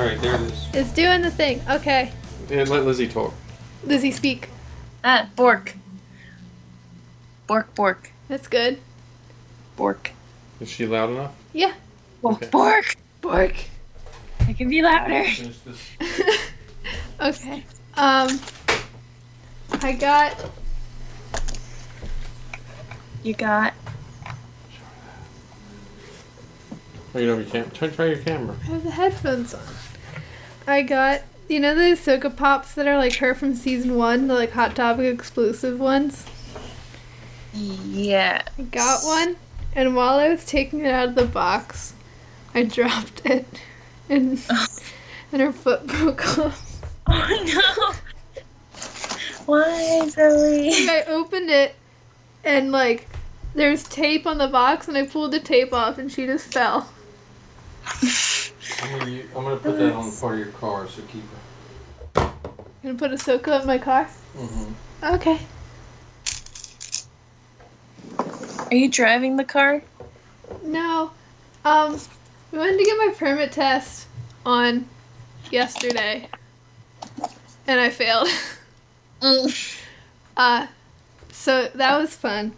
Alright, there it is. It's doing the thing. Okay. And let Lizzie talk. Lizzie, speak. Bork. Bork. That's good. Bork. Is she loud enough? Yeah. Bork. Okay. Bork. It can be louder. Finish this. Okay. I got... You got... Oh, you know, you can't. Try your camera. I have the headphones on. I got... You know the Ahsoka Pops that are like her from season 1? The like Hot Topic exclusive ones? Yeah. I got one. And while I was taking it out of the box, I dropped it. And her foot broke off. Oh no! Why, Zoe? I opened it, and like, there's tape on the box, and I pulled the tape off, and she just fell. I'm gonna put that on part of your car, so keep it. Gonna put Ahsoka in my car? Mm-hmm. Okay. Are you driving the car? No. We went to get my permit test on yesterday, and I failed. So that was fun.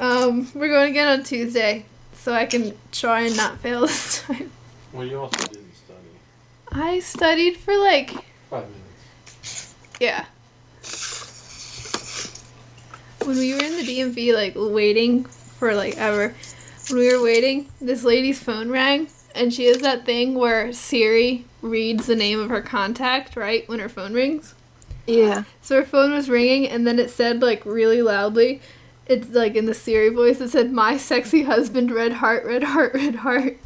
We're going again on Tuesday, so I can try and not fail this time. Well, you also didn't study. I studied for like... 5 minutes. Yeah. When we were in the DMV, like, waiting for, like, ever, when we were waiting, this lady's phone rang, and she has that thing where Siri reads the name of her contact, right, when her phone rings? Yeah. So her phone was ringing, and then it said, like, really loudly, it's, like, in the Siri voice, it said, "My sexy husband, red heart, red heart, red heart."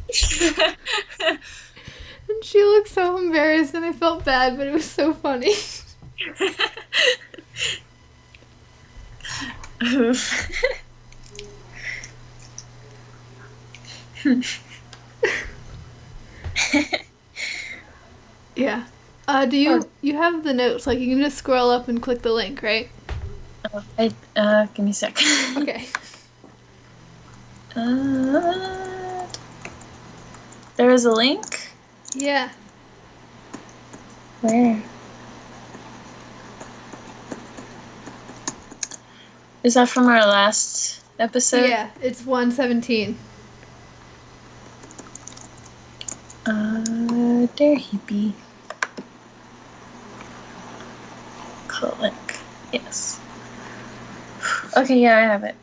And she looked so embarrassed, and I felt bad, but it was so funny. Yeah. Do you have the notes? Like, you can just scroll up and click the link, right? Give me a sec. Okay. There is a link? Yeah. Where? Is that from our last episode? Yeah, it's 117. There he be. Click. Yes. Okay, yeah, I have it.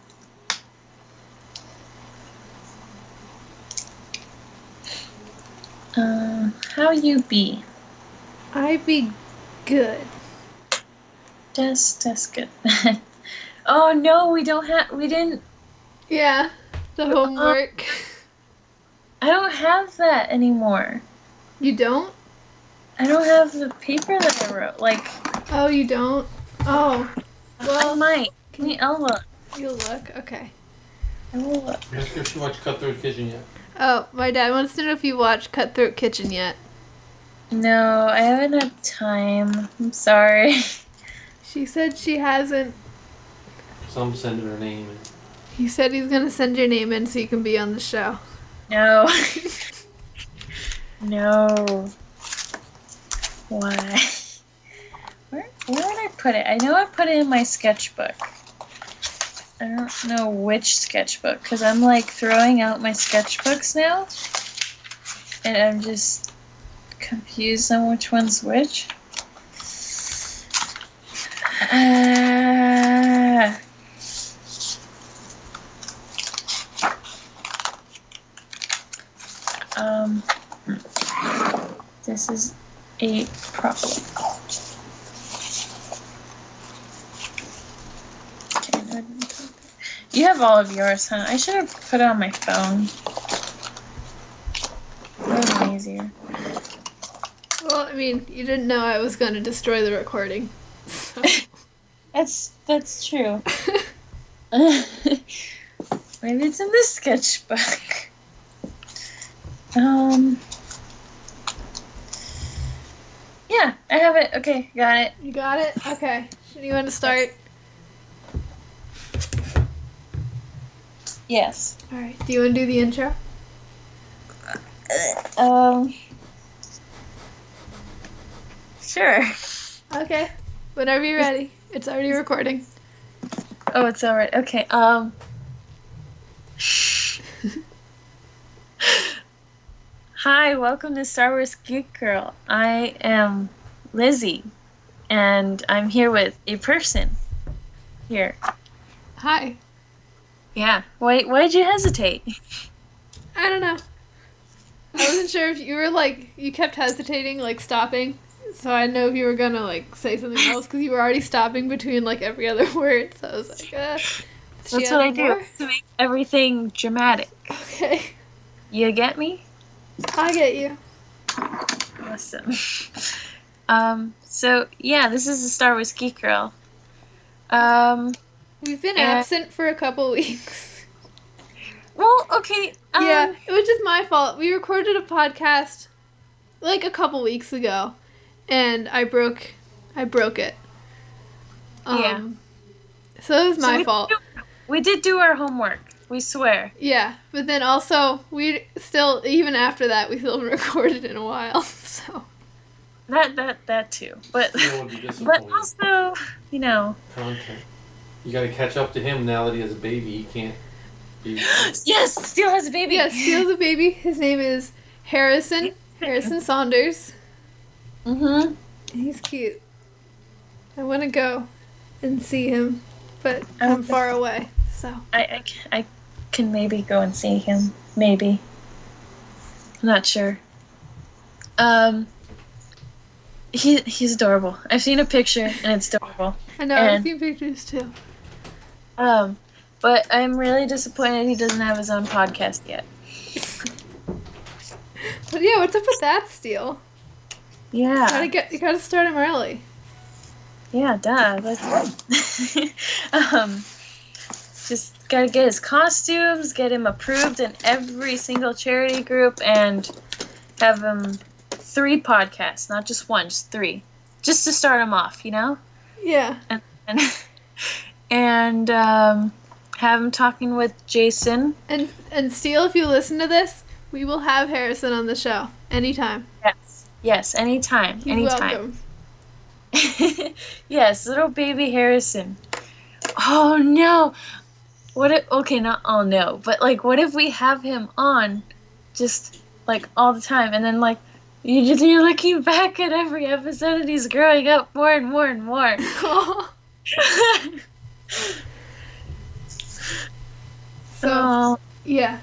How you be? I be good. That's good. Oh no, we didn't. Yeah, the homework. I don't have that anymore. You don't? I don't have the paper that I wrote. Like. Oh, you don't? Oh. Well, I might. I'll look. You'll look? Okay. I will look. Ask her if she watched Cutthroat Kitchen yet. Oh, my dad wants to know if you watched Cutthroat Kitchen yet. No, I haven't had time. I'm sorry. She said she hasn't. So I'm sending her name in. He said he's gonna send your name in so you can be on the show. No. No. Why? Where did I put it? I know I put it in my sketchbook. I don't know which sketchbook, because I'm like throwing out my sketchbooks now. And I'm just confused on which one's which. This is a problem. Okay, you have all of yours, huh? I should have put it on my phone. That would have been easier. Well, I mean, you didn't know I was gonna destroy the recording. So. That's true. Maybe it's in the sketchbook. Yeah, I have it. Okay, got it. You got it? Okay. You want to start? Yes. Alright. Do you want to do the intro? Sure. Okay. Whenever you're ready. It's already recording. Oh, it's alright. Okay. Hi, welcome to Star Wars Geek Girl. I am Lizzy, and I'm here with a person. Here. Hi. Yeah. Why'd you hesitate? I don't know. I wasn't sure if you were you kept hesitating, stopping. So I didn't know if you were gonna say something else because you were already stopping between every other word. So I was like, That's what I do to make everything dramatic. Okay. You get me? I get you. Awesome. So yeah, this is the Star Wars Geek Girl. We've been absent for a couple weeks. Well, okay. Yeah, it was just my fault. We recorded a podcast a couple weeks ago, and I broke it. Yeah. So it was my fault. We did do our homework. We swear. Yeah, but then also we still, even after that, we still haven't recorded in a while. So that too. But but also, content. You got to catch up to him now that he has a baby. He can't. Yes, Steele has a baby. Yeah, Steele has a baby. His name is Harrison Saunders. Mhm. He's cute. I want to go and see him, but I'm far away. So I can maybe go and see him. Maybe. I'm not sure. He's adorable. I've seen a picture and it's adorable. I know, I've seen pictures too. But I'm really disappointed he doesn't have his own podcast yet. But yeah, what's up with that, Steele? Yeah. You gotta start him early. Yeah, duh. Just gotta get his costumes, get him approved in every single charity group, and have him 3 podcasts, not just one, just 3, just to start him off, Yeah. And have him talking with Jason. And Steele, if you listen to this, we will have Harrison on the show anytime. Yes, anytime. He's anytime. Welcome. Yes, little baby Harrison. Oh no. Not oh no, but what if we have him on just all the time, and then you're looking back at every episode and he's growing up more and more and more. So yeah.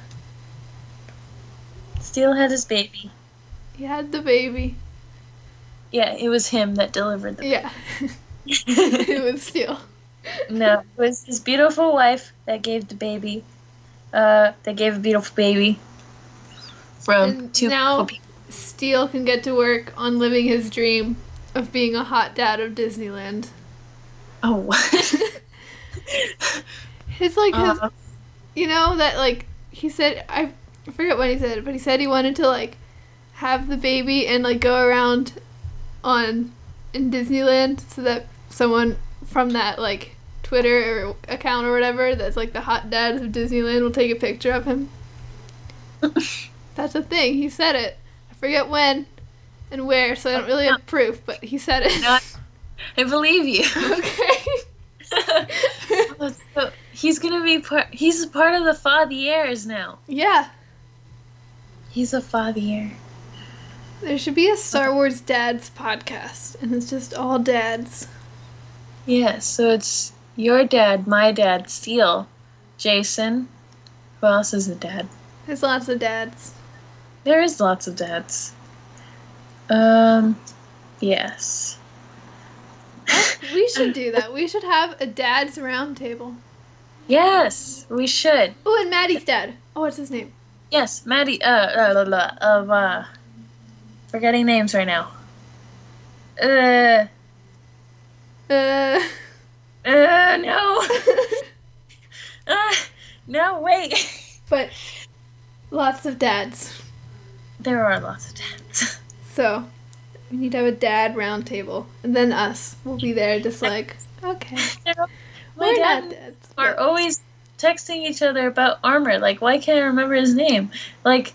Steele had his baby. He had the baby. Yeah, it was him that delivered the baby. Yeah. It was Steele. No, it was his beautiful wife that gave the baby. They gave a beautiful baby from 2 now people. Steele can get to work on living his dream of being a hot dad of Disneyland. Oh, what? His he said, I forget what he said, but he said he wanted to have the baby and go around in Disneyland so that someone from that Twitter account or whatever that's the hot dad of Disneyland will take a picture of him. That's a thing. He said it. I forget when and where, so I don't really have proof, but he said it. No, I believe you. Okay. So he's gonna be he's part of the Fathiers now. Yeah. He's a Fathier. There should be a Star Wars Dads podcast, and it's just all dads. Yeah, so it's your dad, my dad, Steele, Jason. Who else is a dad? There's lots of dads. There is lots of dads. Yes. We should do that. We should have a dad's round table. Yes, we should. Oh, and Maddie's dad. Oh, what's his name? Yes, Maddie, forgetting names right now. No. No, wait. But lots of dads. There are lots of dads. So, we need to have a dad round table. And then us. We'll be there just okay. My dad are always texting each other about armor. Why can't I remember his name? I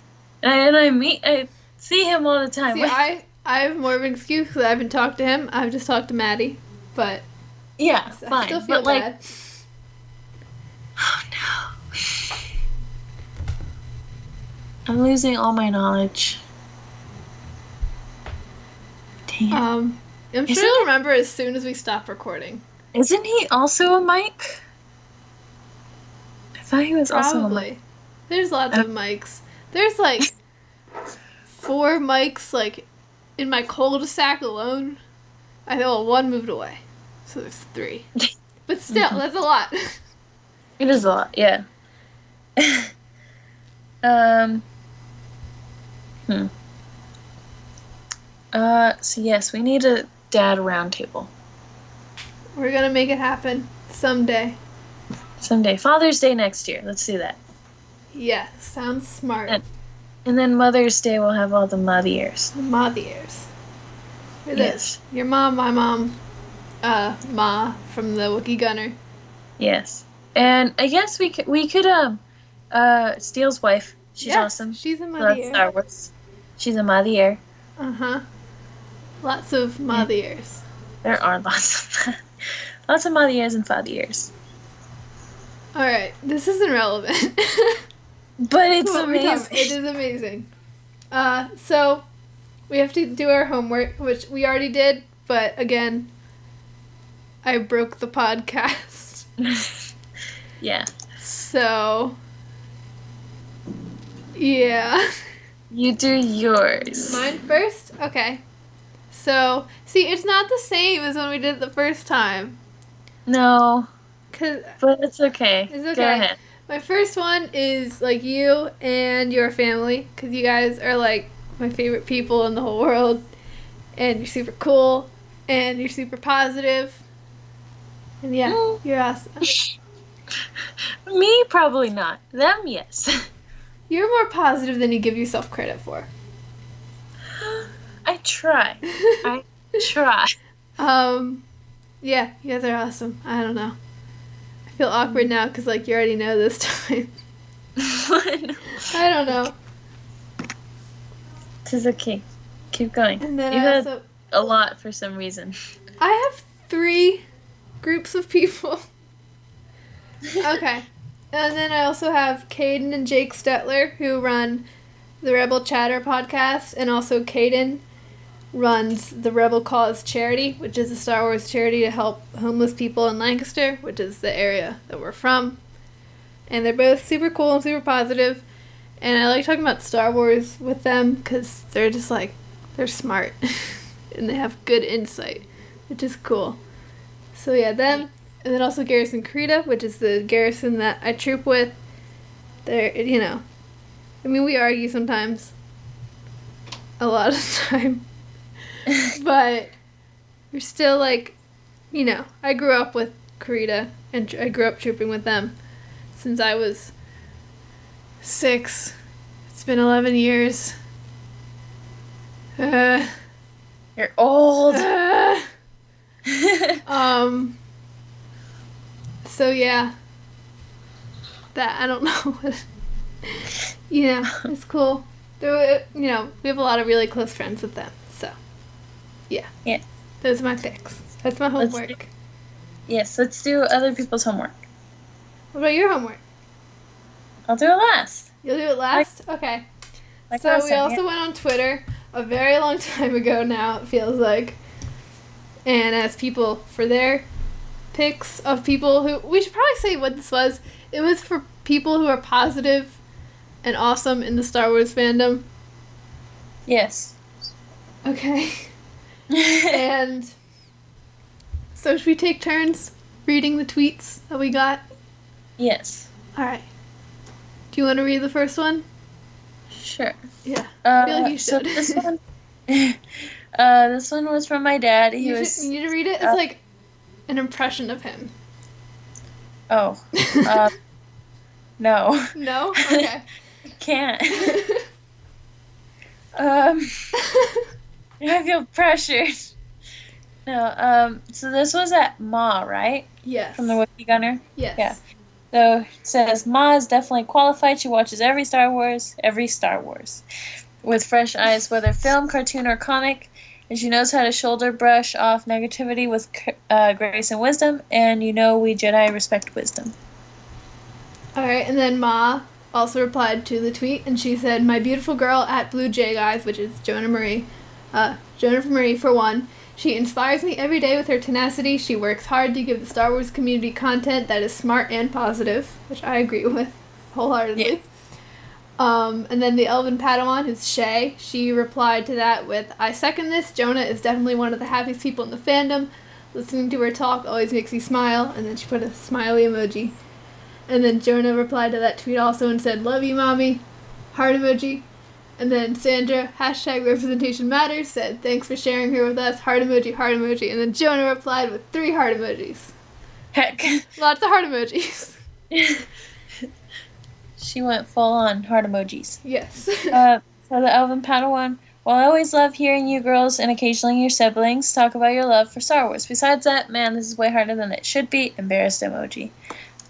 see him all the time. See, I have more of an excuse because I haven't talked to him. I've just talked to Maddie, but Yeah, I fine. still feel but like, bad. oh no. I'm losing all my knowledge. Dang it. I'm sure Isn't you'll it- remember as soon as we stop recording. Isn't he also a mic? I thought he was also a mic. Probably. There's lots of mics. There's like 4 mics like in my cul-de-sac alone. I know one moved away, so there's 3. But still, that's a lot. It is a lot, yeah. So yes, we need a dad roundtable. We're gonna make it happen someday. Someday. Father's Day next year. Let's do that. Yeah, sounds smart. And then Mother's Day we'll have all the mothers. Ma ears. It Yes. is. Your mom, my mom, Ma from the Wookiee Gunner. Yes. And I guess we could Steele's wife. She's Yes, awesome. She's a Ma Loves ear. Star Wars. She's a mother. Uh-huh. Lots of Ma ears. There are lots of mothers and fathers. Alright, this isn't relevant. But it's What we're talking about. amazing. It is amazing. So we have to do our homework, which we already did, but again, I broke the podcast. Yeah. So, yeah. You do yours. Mine first? Okay. So, see, it's not the same as when we did it the first time. No, 'Cause but it's okay. It's okay. Go ahead. my first one is, like, you and your family, because you guys are, like, my favorite people in the whole world, and you're super cool, and you're super positive, and yeah, Mm. you're awesome. Me, probably not. Them, yes. You're more positive than you give yourself credit for. I try. I try. Yeah, you guys are awesome. I don't know. I feel awkward now because, like, you already know this time. I don't know. It's okay. Keep going. And then You I had also... a lot for some reason. I have 3 groups of people. Okay. And then I also have Caden and Jake Stetler, who run the Rebel Chatter podcast, and also Caden runs the Rebel Cause charity, which is a Star Wars charity to help homeless people in Lancaster, which is the area that we're from. And they're both super cool and super positive, and I like talking about Star Wars with them because they're just like, they're smart and they have good insight, which is cool. So yeah, them. And then also Garrison Creta, which is the garrison that I troop with. They're, you know, I mean, we argue sometimes. A lot of the time. But we're still, like, you know, I grew up with Creta, and I grew up trooping with them since I was 6. It's been 11 years. You're old. So yeah, that, I don't know. You know, it's cool. You know, we have a lot of really close friends with them. So, yeah. Yeah. Those are my picks. That's my Let's homework. Yes, let's do other people's homework. What about your homework? I'll do it last. You'll do it last? Okay. Like So last we time, also went on Twitter a very long time ago now, it feels like, and asked people for their picks of people who, we should probably say what this was. It was for people who are positive and awesome in the Star Wars fandom. Yes. Okay. And so should we take turns reading the tweets that we got? Yes. Alright. Do you want to read the first one? Sure. Yeah. I feel like you So should. this one was from my dad. He You was. need to read it? It's like an impression of him. Oh. No. No? Okay. I can't. I feel pressured. No. So this was at Ma, right? Yes. From the Wookiee Gunner. Yes. Yeah. So it says Ma is definitely qualified. She watches every Star Wars, with fresh eyes, whether film, cartoon, or comic. And she knows how to shoulder brush off negativity with grace and wisdom, and we Jedi respect wisdom. Alright, and then Ma also replied to the tweet, and she said, "My beautiful girl at Blue Jay Guys," which is Jonah Marie. Jonah Marie, for one. She inspires me every day with her tenacity. She works hard to give the Star Wars community content that is smart and positive, which I agree with wholeheartedly. Yeah. And then the Elven Padawan is Shay. She replied to that with, "I second this. Jonah is definitely one of the happiest people in the fandom. Listening to her talk always makes me smile." And then she put a smiley emoji. And then Jonah replied to that tweet also and said, "Love you, mommy." Heart emoji. And then Sandra, #representation matters, said, "Thanks for sharing her with us." Heart emoji, heart emoji. And then Jonah replied with 3 heart emojis. Heck. Lots of heart emojis. She went full on heart emojis. Yes. So the Elven Padawan, "Well, I always love hearing you girls and occasionally your siblings talk about your love for Star Wars. Besides that, man, this is way harder than it should be." Embarrassed emoji.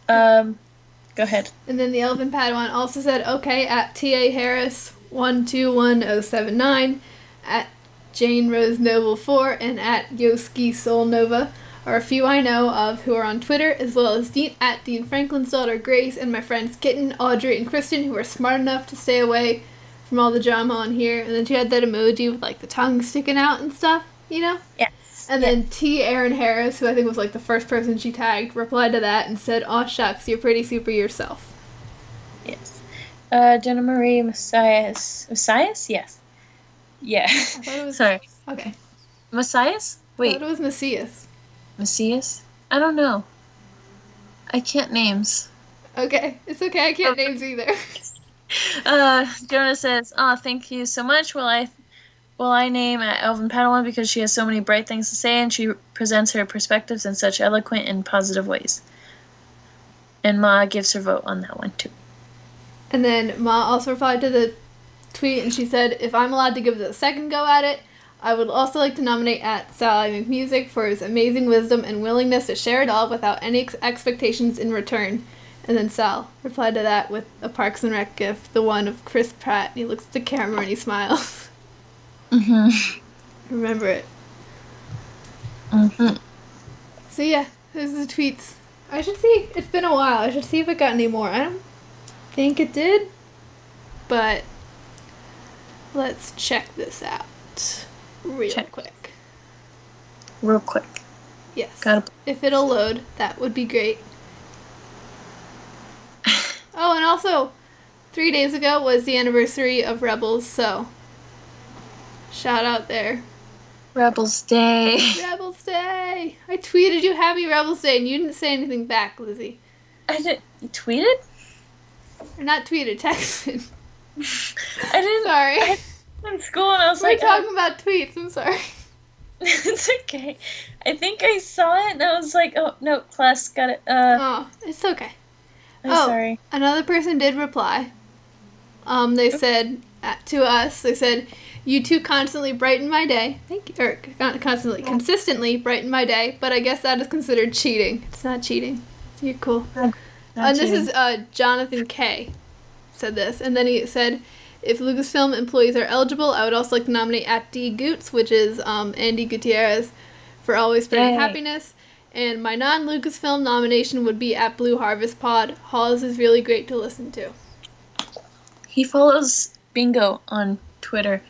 Go ahead. And then the Elven Padawan also said, "Okay," at TA Harris 121079, at Jane Rose Noble 4, and at Yoski Soul Nova are a few I know of who are on Twitter, as well as at Dean Franklin's daughter Grace and my friends Kitten, Audrey, and Kristen, who are smart enough to stay away from all the drama on here." And then she had that emoji with like the tongue sticking out and stuff, Yes. And then T. Aaron Harris, who I think was like the first person she tagged, replied to that and said, "Aw shucks, you're pretty super yourself." Yes. Jenna Marie Messias? Yes. Yeah. I thought it was... Sorry. Okay. Messias? I Wait. thought it was Macias. Messias? I don't know. I can't names. Okay. It's okay, I can't names either. Jonah says, "Oh, thank you so much. Will I name Elven Padawan because she has so many bright things to say and she presents her perspectives in such eloquent and positive ways." And Ma gives her vote on that one too. And then Ma also replied to the tweet and she said, "If I'm allowed to give it a second go at it, I would also like to nominate at Sally McMusic for his amazing wisdom and willingness to share it all without any expectations in return." And then Sal replied to that with a Parks and Rec gif, the one of Chris Pratt, and he looks at the camera and he smiles. Remember it. So yeah, those are the tweets. I should see. It's been a while. I should see if it got any more. I don't think it did, but let's check this out real quick. Real quick. Yes. Gotta... If it'll load, that would be great. Oh, and also, 3 days ago was the anniversary of Rebels, so shout out there. Rebels Day. Rebels Day! I tweeted you Happy Rebels Day, and you didn't say anything back, Lizzie. I didn't... You tweeted? Or not tweeted, texted. I didn't... Sorry. I was in school and I was We're talking about tweets, I'm sorry. It's okay. I think I saw it and I was like, oh, no, class got it. Oh, it's okay. I'm sorry. Another person did reply. They said to us, they said, "You two constantly brighten my day." Thank you. Or consistently brighten my day, but I guess that is considered cheating. It's not cheating. You're cool. And this is Jonathan K. said this. And then he said, "If Lucasfilm employees are eligible, I would also like to nominate at D. Goots," which is Andy Gutierrez, "for always spreading happiness. And my non-Lucasfilm nomination would be at Blue Harvest Pod. Halls is really great to listen to." He follows Bingo on Twitter,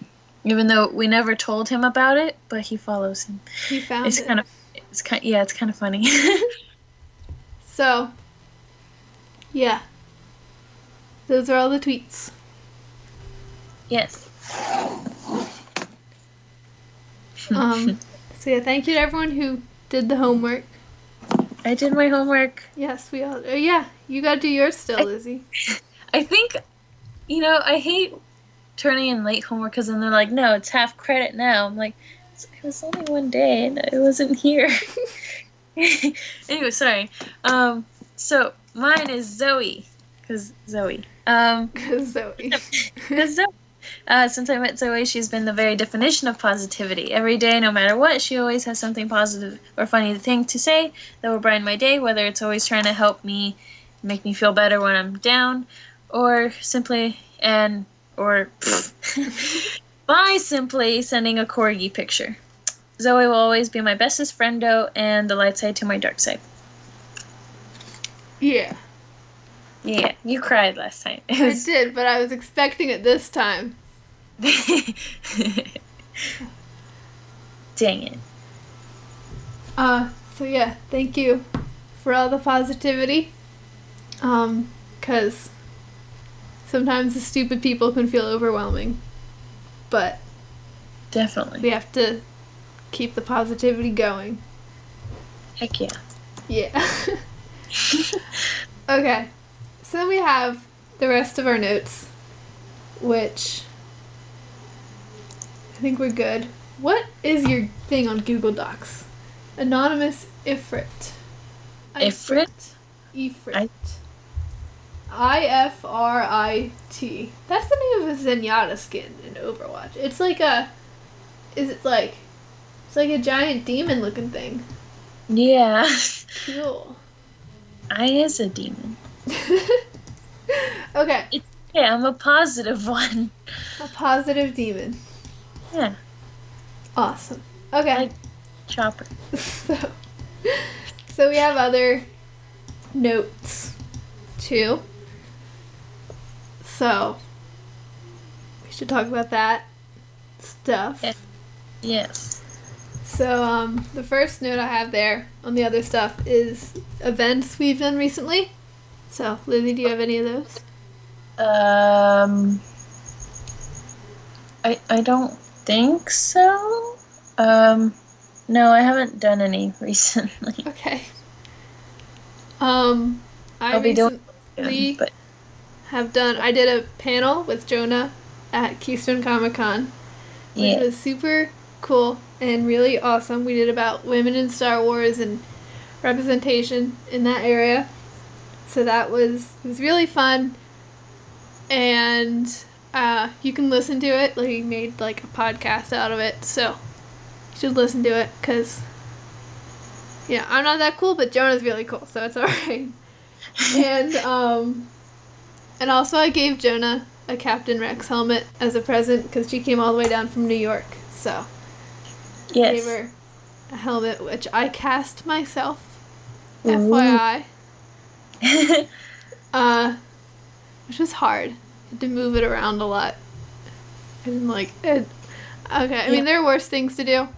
even though we never told him about it, but he follows him. He found it's it. It's kind of funny. So, yeah. Those are all the tweets. Yes. So yeah, thank you to everyone who did the homework. I did my homework. Yes, we all. Yeah, you gotta do yours still, Lizzie. I think, I hate turning in late homework because then they're like, "No, it's half credit now." I'm like, it was only one day and it wasn't here. Anyway, sorry. So mine is Zoe, because Zoe. Zoe. Because Zoe. Since I met Zoe, she's been the very definition of positivity. Every day, no matter what, she always has something positive or funny thing to say that will brighten my day, whether it's always trying to help me, make me feel better when I'm down, or simply, by simply sending a corgi picture. Zoe will always be my bestest friendo and the light side to my dark side. Yeah. Yeah, you cried last time. I did, but I was expecting it this time. Dang it. So yeah, thank you for all the positivity. 'Cause sometimes the stupid people can feel overwhelming. But Definitely. we have to keep the positivity going. Heck yeah. Yeah. Okay. So then we have the rest of our notes, which I think we're good. What is your thing on Google Docs? Anonymous Ifrit. Ifrit? Ifrit. Ifrit. That's the name of a Zenyatta skin in Overwatch. It's like a... It's like a giant demon looking thing. Yeah. Cool. I is a demon. Okay. Yeah, I'm a positive one. A positive demon. Yeah. Awesome. Okay. Like Chopper. So we have other notes too. So we should talk about that stuff. Yeah. Yes. So the first note I have there on the other stuff is events we've done recently. So Lizzie, do you have any of those? I don't think so. No, I haven't done any recently. Okay. I I'll be doing recently but I did a panel with Jonah at Keystone Comic Con, which yeah. was super cool and really awesome. We did about women in Star Wars and representation in that area. So it was really fun, and you can listen to it. Like, we made like a podcast out of it, so you should listen to it, because I'm not that cool, but Jonah's really cool, so it's alright. And also I gave Jonah a Captain Rex helmet as a present, because she came all the way down from New York, so I gave her a helmet, which I cast myself, FYI. Which was hard. I had to move it around a lot. I didn't like it. Okay, I mean, there are worse things to do,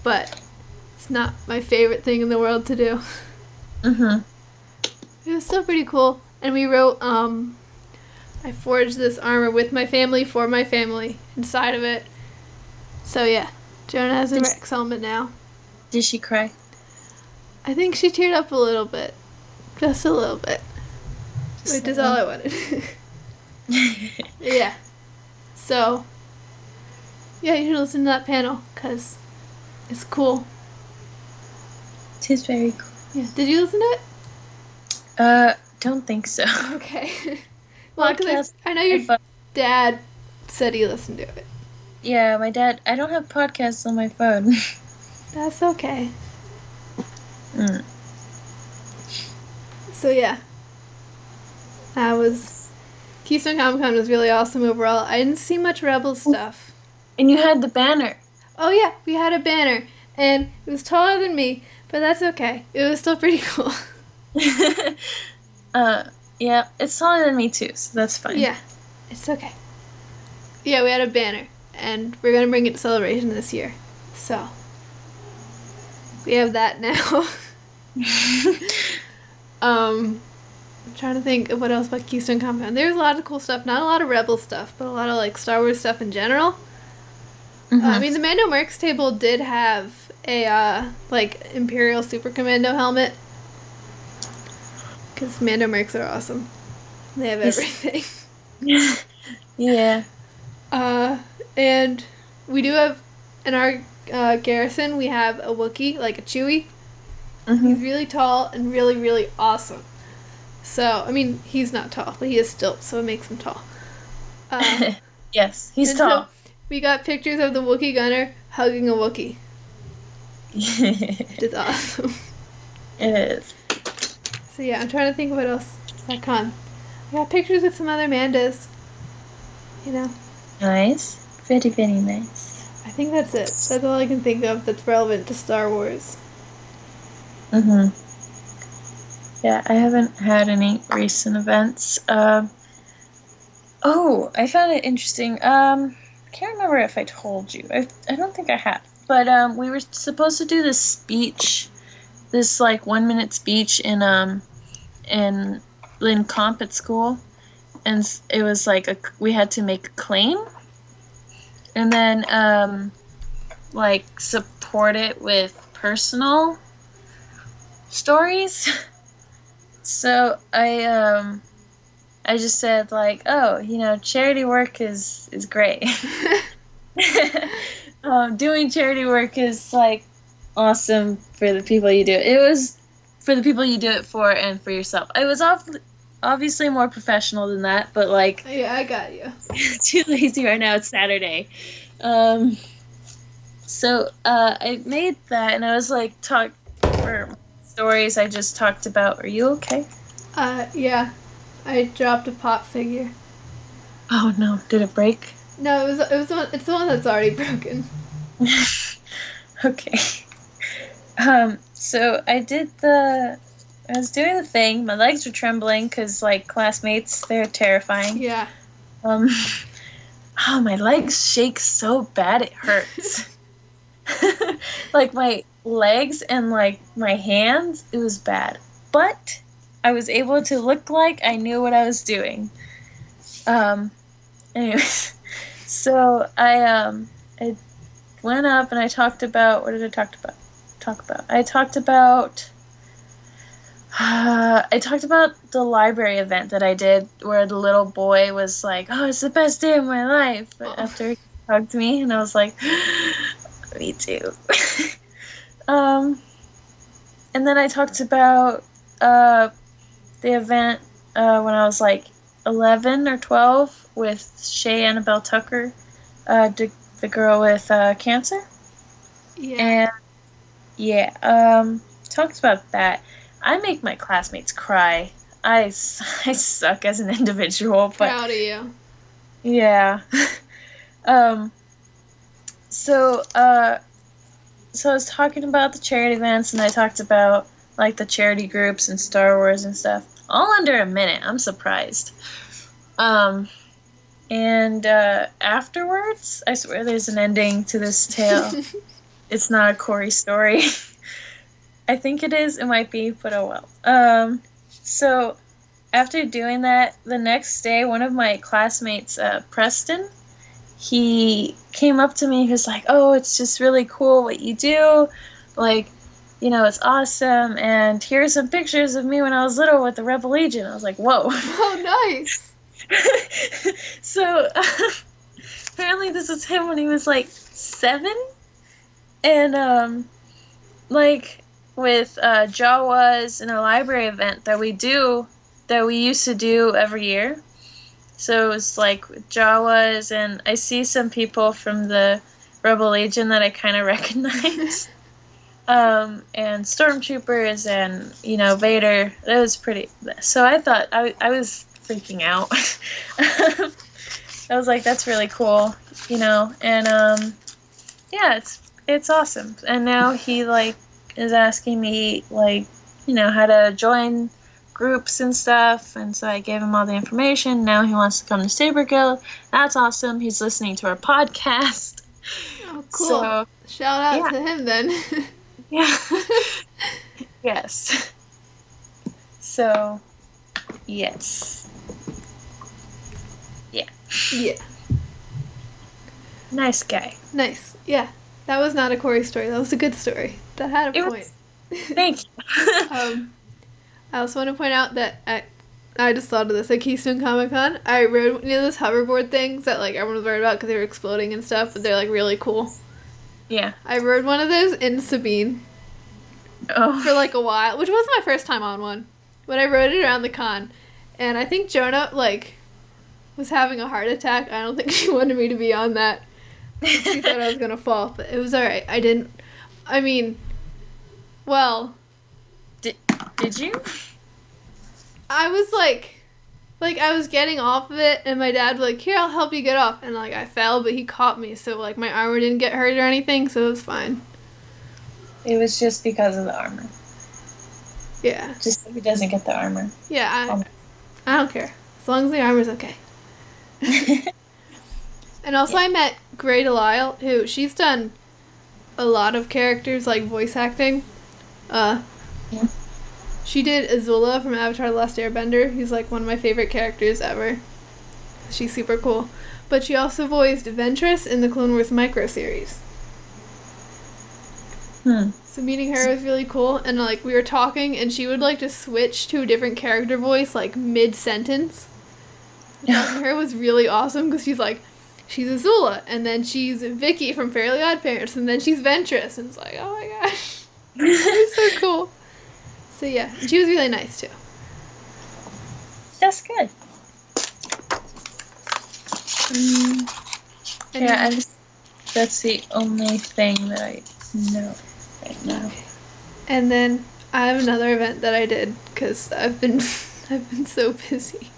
but it's not my favorite thing in the world to do. Mhm. It was still pretty cool. And we wrote, I forged this armor with my family, for my family, inside of it. So yeah, Jonah has a Rex helmet now. Did she cry? I think she teared up a little bit. Just a little bit. Which is all I wanted. Yeah. So, yeah, you should listen to that panel, because it's cool. It is very cool. Yeah. Did you listen to it? Don't think so. Okay. Well, because I know your dad said he listened to it. Yeah, my dad. I don't have podcasts on my phone. That's okay. Mm. So yeah, that was Keystone Comic Con was really awesome overall. I didn't see much Rebel stuff. And you had the banner. Oh yeah, we had a banner, and it was taller than me, but that's okay. It was still pretty cool. Yeah, it's taller than me too, so that's fine. Yeah, it's okay. Yeah, we had a banner, and we're gonna bring it to Celebration this year. So we have that now. I'm trying to think of what else about Keystone Comic Con. There's a lot of cool stuff. Not a lot of Rebel stuff, but a lot of like Star Wars stuff in general. Mm-hmm. I mean, the Mando Mercs table did have a like Imperial Super Commando helmet, because Mando Mercs are awesome. They have everything. Yeah. And we do have in our garrison, we have a Wookiee, like a Chewie. Mm-hmm. He's really tall and really, really awesome. So, I mean, he's not tall, but he is stilt, so it makes him tall. Yes, he's tall. So we got pictures of the Wookiee gunner hugging a Wookiee. It's awesome. It is. So yeah, I'm trying to think of what else at con. I got pictures with some other Mandas. You know. Nice. Very, very nice. I think that's it. That's all I can think of that's relevant to Star Wars. Mm-hmm. Yeah, I haven't had any recent events. Oh, I found it interesting. I can't remember if I told you. I don't think I have. But we were supposed to do this speech, this like 1 minute speech in comp at school, and it was like we had to make a claim, and then like support it with personal stories. So I just said like, oh, charity work is great. Doing charity work is like awesome for the people you do it. It was for the people you do it for and for yourself. I was obviously more professional than that, but like, Yeah, I got you. too lazy right now. It's Saturday. So I made that, and I was like, for stories I just talked about. Are you okay? Yeah. I dropped a pop figure. Oh no, did it break? No, it's the one that's already broken. Okay. So I was doing the thing. My legs were trembling because, like, classmates, they're terrifying. Yeah. Oh, my legs shake so bad it hurts. Like, my legs and, like, my hands, it was bad. But I was able to look like I knew what I was doing. Anyways, so I went up and I talked about, what did I talk about? I talked about the library event that I did where the little boy was like, oh, it's the best day of my life. But after he hugged me, and I was like, me too. And then I talked about the event when I was like 11 or 12 with Shay Annabelle Tucker, the girl with cancer. Yeah. And yeah, talked about that. I make my classmates cry. I suck as an individual, but Proud of you. yeah. So I was talking about the charity events, and I talked about like the charity groups and Star Wars and stuff. All under a minute. I'm surprised. And afterwards, I swear there's an ending to this tale. It's not a Corey story. I think it is. It might be, but oh well. So after doing that, the next day, one of my classmates, Preston, he came up to me. He was like, "Oh, it's just really cool what you do. Like, it's awesome. And here's some pictures of me when I was little with the Rebel Legion." I was like, "Whoa." Oh, nice. So apparently this was him when he was like 7. And like with Jawas in a library event that we used to do every year. So it was like Jawas, and I see some people from the Rebel Legion that I kind of recognize. And stormtroopers and, Vader. That was pretty. So I thought I was freaking out. I was like, that's really cool, and yeah, it's awesome. And now he like is asking me like, how to join groups and stuff, and so I gave him all the information. Now he wants to come to Saber Guild. That's awesome. He's listening to our podcast. Oh, cool. So, shout out to him then. Yeah. Yes. So, yes. Yeah. Yeah. Nice guy. Nice. Yeah. That was not a Corey story. That was a good story. That had a point. Thank you. I also want to point out that I just thought of this at Keystone Comic-Con. I rode those hoverboard things that like everyone was worried about because they were exploding and stuff, but they're like really cool. Yeah. I rode one of those in Sabine for like a while, which wasn't my first time on one, but I rode it around the con, and I think Jonah like was having a heart attack. I don't think she wanted me to be on that. She thought I was gonna fall, but it was alright. Did you? I was like Like, I was getting off of it, and my dad was like, here, I'll help you get off. And, like, I fell, but he caught me, so, like, my armor didn't get hurt or anything, so it was fine. It was just because of the armor. Yeah. Just so he doesn't get the armor. Yeah, I don't care. As long as the armor's okay. And also I met Grey Delisle, who, she's done a lot of characters, like, voice acting. She did Azula from Avatar The Last Airbender, who's, like, one of my favorite characters ever. She's super cool. But she also voiced Ventress in the Clone Wars micro series. So meeting her was really cool, and, like, we were talking, and she would, like, just switch to a different character voice, like, mid-sentence. And her was really awesome, because she's like, she's Azula, and then she's Vicky from Fairly Odd Parents, and then she's Ventress, and it's like, oh my gosh. It was so cool. So yeah, she was really nice, too. That's good. Yeah, that's the only thing that I know right now. Okay. And then I have another event that I did because I've been so busy.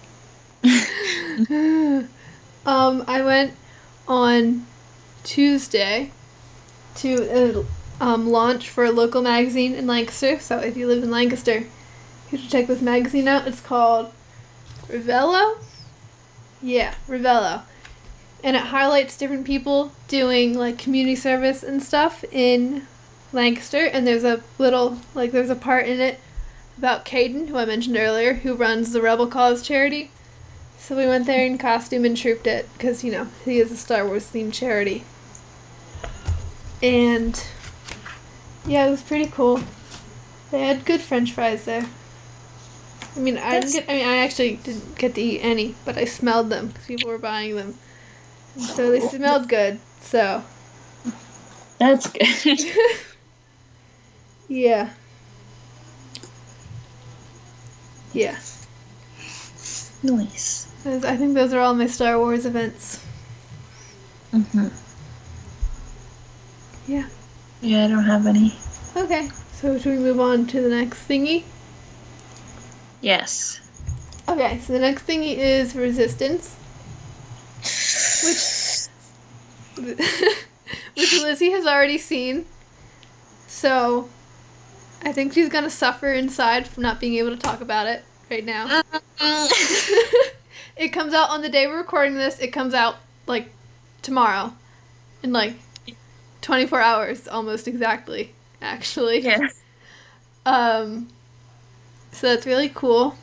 I went on Tuesday to launch for a local magazine in Lancaster. So if you live in Lancaster, you should check this magazine out. It's called Revello. Yeah, Revello. And it highlights different people doing, like, community service and stuff in Lancaster. And there's a little, like, there's a part in it about Caden, who I mentioned earlier, who runs the Rebel Cause charity. So we went there in costume and trooped it, because, you know, he is a Star Wars-themed charity. And, yeah, it was pretty cool. They had good French fries there. I actually didn't get to eat any, but I smelled them, because people were buying them. And so they smelled good, so. That's good. Yeah. Yeah. Nice. I think those are all my Star Wars events. Yeah. Yeah, I don't have any. Okay, so should we move on to the next thingy? Yes. Okay, so the next thingy is Resistance. Which Lizzie has already seen. So I think she's gonna suffer inside from not being able to talk about it right now. It comes out on the day we're recording this. It comes out, like, tomorrow. In, like, 24 hours, almost exactly, actually. Yes. So that's really cool.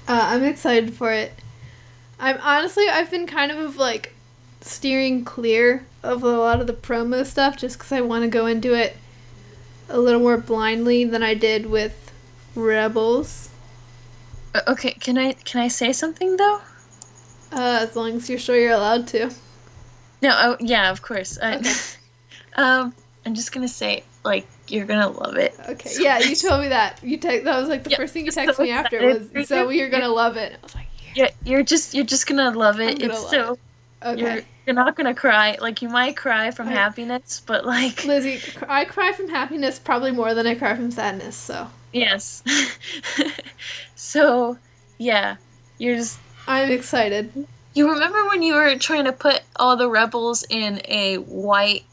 I'm excited for it. I've been kind of, like, steering clear of a lot of the promo stuff just because I want to go into it a little more blindly than I did with Rebels. Okay, can I say something though? As long as you're sure you're allowed to. No, yeah, of course. Okay. I'm just gonna say, like, you're gonna love it. Okay, so yeah, you told me that. That was, like, the first thing you texted me after was, Zoe, you're gonna love it. I was like, yeah, you're just gonna love it. It's so. Okay. You're not gonna cry. Like, you might cry from happiness, but, like, Lizzie, I cry from happiness probably more than I cry from sadness. So. Yes. So, yeah, I'm excited. You remember when you were trying to put all the rebels in a white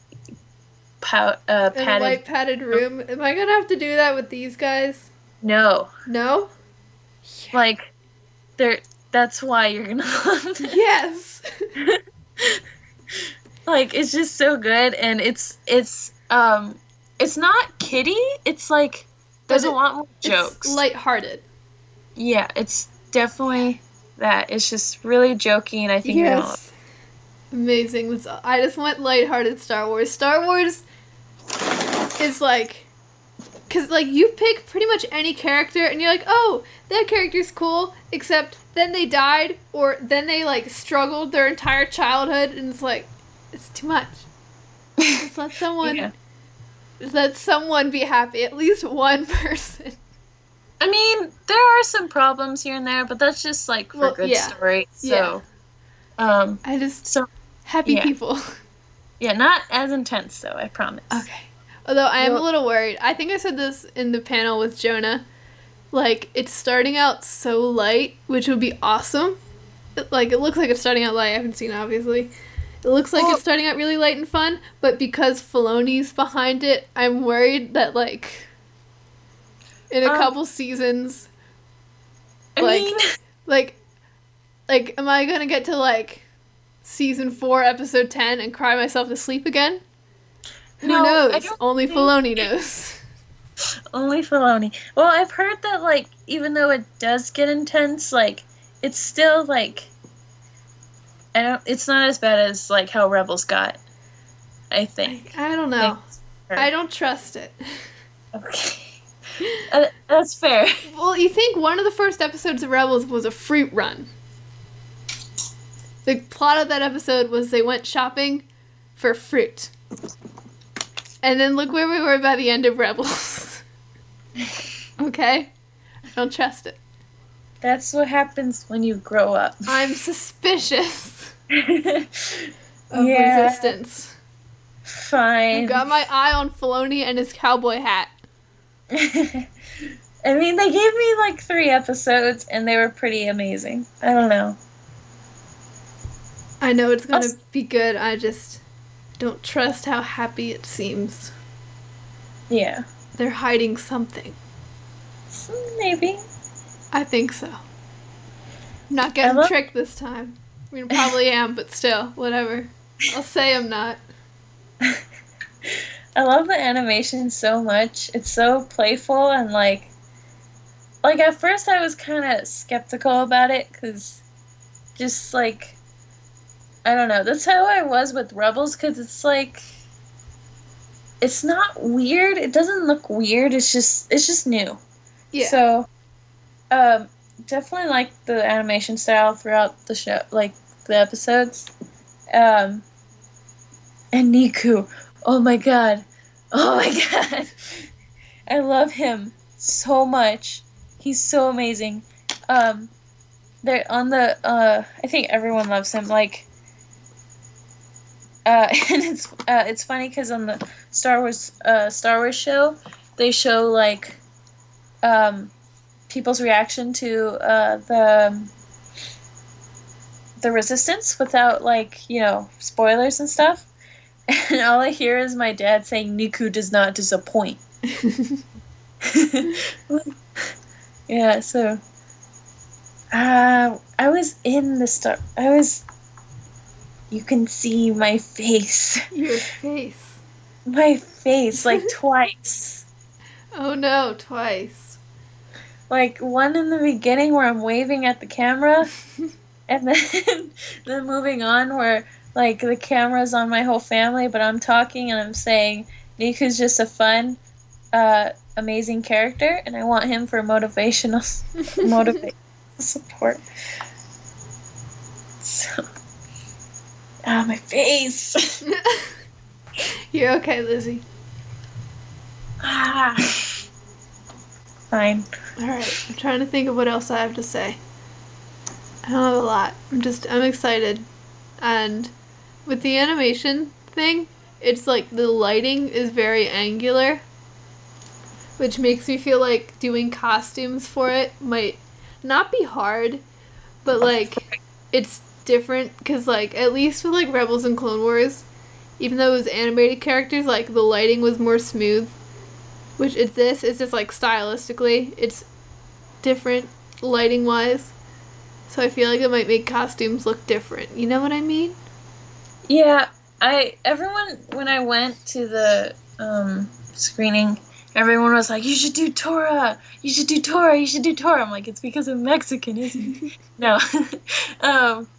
padded room? Am I gonna have to do that with these guys? No. No? Like, that's why you're gonna love them. Yes. Like, it's just so good, and it's not kiddie. It's like there's a lot more jokes. It's lighthearted. Yeah, it's definitely that. It's just really jokey, and I think you're gonna love it. Amazing. I just want lighthearted Star Wars. Star Wars is like, because, like, you pick pretty much any character, and you're like, oh, that character's cool, except then they died, or then they, like, struggled their entire childhood, and it's like, it's too much. Just let someone, let someone be happy. At least one person. I mean, there are some problems here and there, but that's just, like, for good story. So, happy people. Yeah, not as intense, though, I promise. Okay. Although I am a little worried. I think I said this in the panel with Jonah, like, it's starting out so light, which would be awesome. Like, it looks like it's starting out light. I haven't seen it, obviously. It looks like it's starting out really light and fun, but because Filoni's behind it, I'm worried that, like, in a couple seasons, like, am I gonna get to, like, season 4, episode 10 and cry myself to sleep again? Who knows? Only Filoni knows. Only Filoni. Well, I've heard that, like, even though it does get intense, like, it's still, like, it's not as bad as, like, how Rebels got, I think. I don't know. I don't trust it. Okay. That's fair. Well, you think one of the first episodes of Rebels was a fruit run. The plot of that episode was they went shopping for fruit. And then look where we were by the end of Rebels. Okay? I don't trust it. That's what happens when you grow up. I'm suspicious of Resistance. Fine. I've got my eye on Filoni and his cowboy hat. I mean, they gave me like 3 episodes and they were pretty amazing. I don't know. I know it's gonna be good. I just don't trust how happy it seems. Yeah. They're hiding something. Maybe. I think so. I'm not getting tricked this time. I mean, probably am, but still, whatever. I'll say I'm not. I love the animation so much. It's so playful and like at first I was kind of skeptical about it because just like, I don't know. That's how I was with Rebels because it's like, it's not weird. It doesn't look weird. It's just new. Yeah. So, definitely like the animation style throughout the show, like the episodes. And Niku, oh my god, I love him so much. He's so amazing. They're on the I think everyone loves him. Like, and it's funny because on the Star Wars show, they show like people's reaction to the Resistance without, like, you know, spoilers and stuff. And all I hear is my dad saying, "Niku does not disappoint." Yeah, so I was in the Star. You can see my face. Your face. My face, like twice. Oh no, twice. Like one in the beginning where I'm waving at the camera, and then moving on where like the camera's on my whole family, but I'm talking and I'm saying Niku's just a fun, amazing character, and I want him for motivational support. So, my face. You're okay, Lizzie. Fine. Alright, I'm trying to think of what else I have to say. I don't have a lot. I'm excited. And with the animation thing, it's like the lighting is very angular, which makes me feel like doing costumes for it might not be hard, but like it's different because like at least with like Rebels and Clone Wars, even though it was animated characters, like the lighting was more smooth, which it's just like stylistically it's different lighting wise, so I feel like it might make costumes look different. You know what I mean? Yeah, everyone when I went to the screening, everyone was like, "You should do Tora. You should do Tora. You should do Tora." I'm like, "It's because I'm Mexican, isn't it?" No,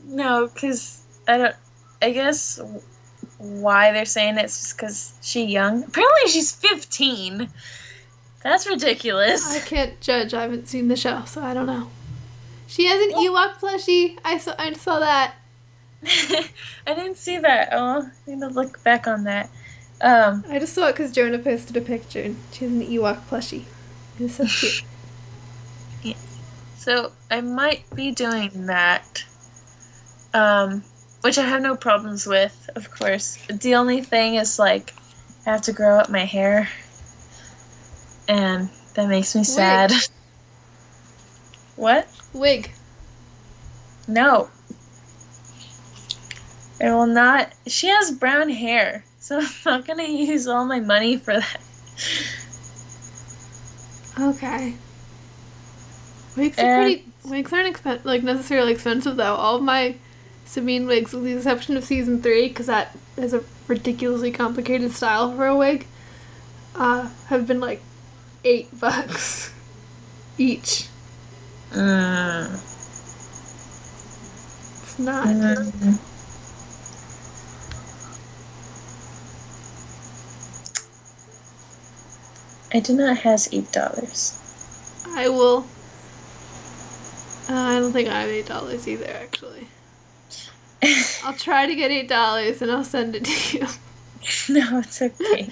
no, because I guess why they're saying it's just because she's young. Apparently, she's 15. That's ridiculous. I can't judge. I haven't seen the show, so I don't know. She has an Ewok plushie. I saw that. I didn't see that. Oh, I need to look back on that. I just saw it because Jonah posted a picture and she has an Ewok plushie. It's so cute. Yeah. So I might be doing that, which I have no problems with, of course. The only thing is, like, I have to grow up my hair, and that makes me sad. What? Wig. No. I will not. She has brown hair, so I'm not gonna use all my money for that. Okay. Wigs aren't necessarily expensive though. All of my Sabine wigs, with the exception of season 3, because that is a ridiculously complicated style for a wig, have been like $8 each. It's not. I do not has $8. I will. I don't think I have $8 either, actually. I'll try to get $8 and I'll send it to you. No, it's okay.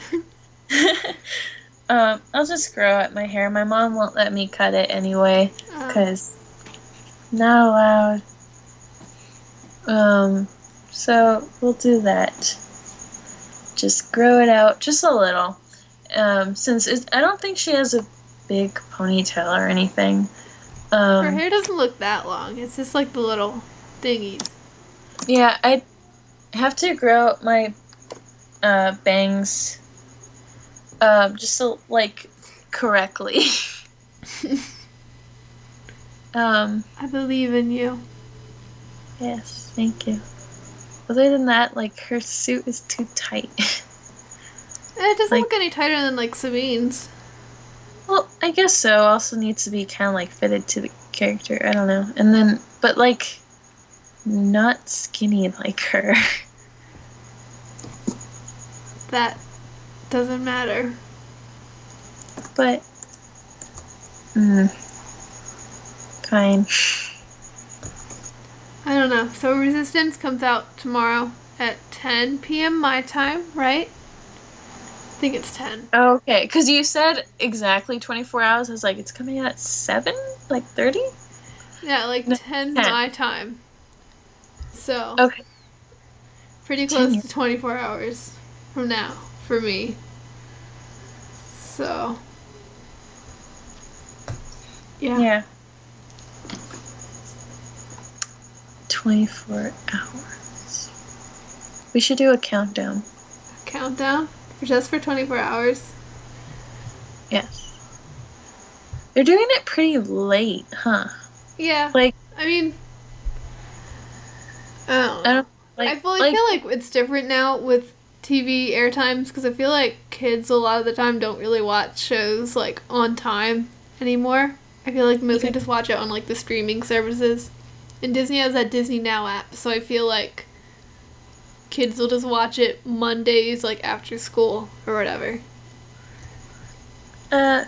I'll just grow out my hair. My mom won't let me cut it anyway, because not allowed. So we'll do that. Just grow it out just a little. Since I don't think she has a big ponytail or anything. Her hair doesn't look that long. It's just like the little thingies. Yeah, I have to grow out my bangs just so, like, correctly. I believe in you. Yes, thank you. Other than that, like, her suit is too tight. It doesn't look any tighter than, like, Sabine's. Well, I guess so. Also needs to be kind of, like, fitted to the character. I don't know. And then, but, like, not skinny like her. That doesn't matter. But, fine. I don't know. So Resistance comes out tomorrow at 10 p.m. my time, right? I think it's 10. Oh, okay, because you said exactly 24 hours. I was like, it's coming out at 7? Like 30? Yeah, like 10 my time. So, okay, pretty close to 24 hours from now for me. So, yeah. 24 hours. We should do a countdown. Countdown? Just for 24 hours? Yes. They're doing it pretty late, huh? Yeah. Like, I mean, I don't know. I feel like it's different now with TV air times, because I feel like kids a lot of the time don't really watch shows like on time anymore. I feel like mostly just watch it on like the streaming services. And Disney has that Disney Now app, so I feel like kids will just watch it Mondays, like after school or whatever. Yeah,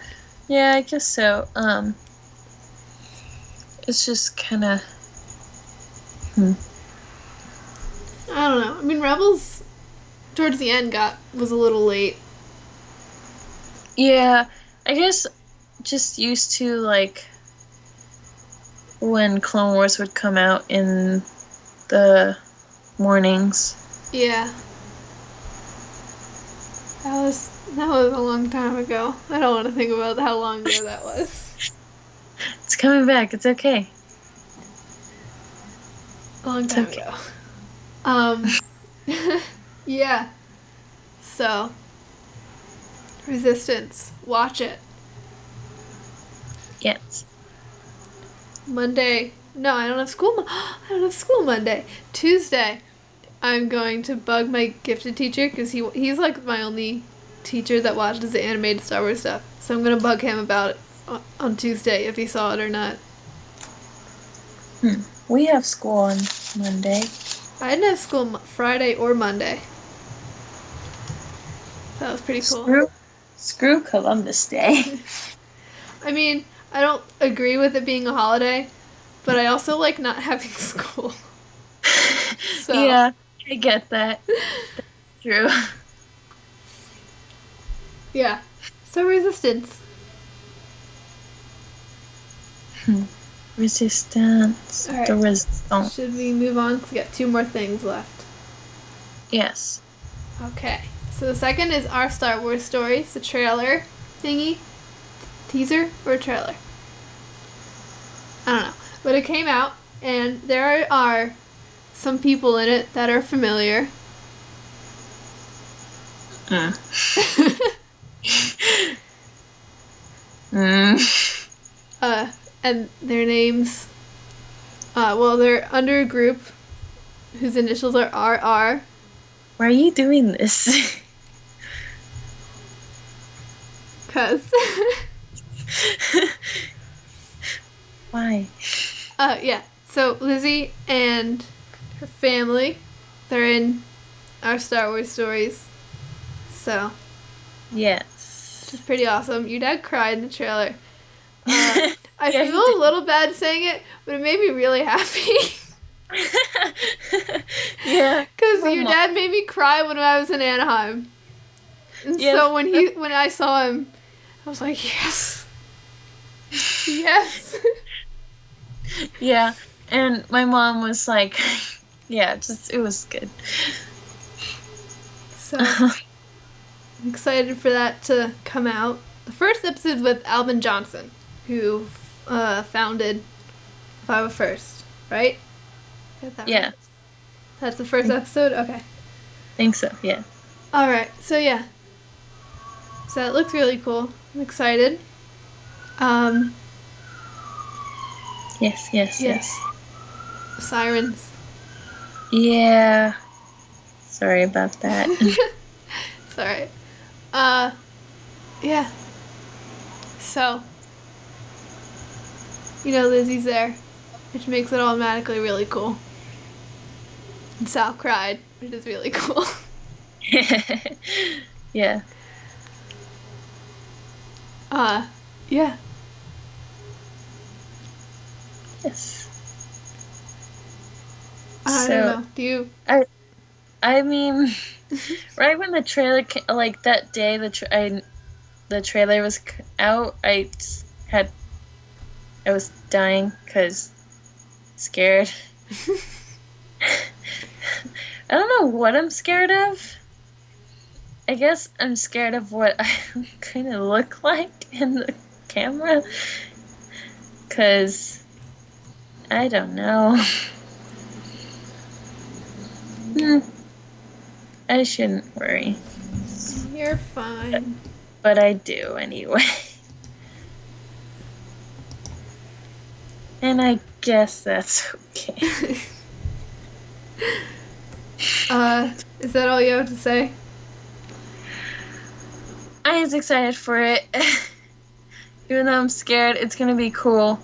I guess so. It's just kind of, I don't know. I mean, Rebels towards the end was a little late. Yeah, I guess just used to like when Clone Wars would come out in the mornings. Yeah. That was a long time ago. I don't want to think about how long ago that was. It's coming back. It's okay. A long time ago. Yeah. So, Resistance. Watch it. Yes. Monday. No, I don't have school. I don't have school Monday. Tuesday, I'm going to bug my gifted teacher, because he's like my only teacher that watches the animated Star Wars stuff. So I'm going to bug him about it on Tuesday if he saw it or not. We have school on Monday. I didn't have school Friday or Monday. That was pretty cool. Screw Columbus Day. I mean, I don't agree with it being a holiday, but I also like not having school. So. Yeah, I get that. That's true. Yeah. So Resistance. Resistance. All right. The resistance. Should we move on? 'Cause we got 2 more things left. Yes. Okay. So the second is Our Star Wars Stories, the trailer thingy. Teaser or trailer? I don't But it came out, and there are some people in it that are familiar. And their names, they're under a group whose initials are RR. Why are you doing this? 'Cause. Why? Yeah. So Lizzy and her family, they're in our Star Wars stories. So. Yes. Which is pretty awesome. Your dad cried in the trailer. I Yeah, feel a little bad saying it, but it made me really happy. Yeah. Because your dad made me cry when I was in Anaheim. And so when I saw him, I was like, yes. Yes. Yeah. And my mom was like, yeah, it was good. So, I'm excited for that to come out. The first episode with Alvin Johnson, who founded 501st, right? Yeah. Right? That's the first episode? Okay. Think so, yeah. Alright, so yeah. So it looks really cool. I'm excited. Yes. Sirens. Yeah. Sorry about that. It's alright. Yeah. So, Lizzy's there, which makes it automatically really cool. And Sal cried, which is really cool. Yeah. Yeah. Yes. I don't know. Do you? I mean, right when the trailer came, like that day the trailer was out, I was dying because scared. I don't know what I'm scared of. I guess I'm scared of what I kind of look like in the camera. Because I don't know. I shouldn't worry. You're fine. But I do anyway. And I guess that's okay. Is that all you have to say? I was excited for it. Even though I'm scared, it's gonna be cool.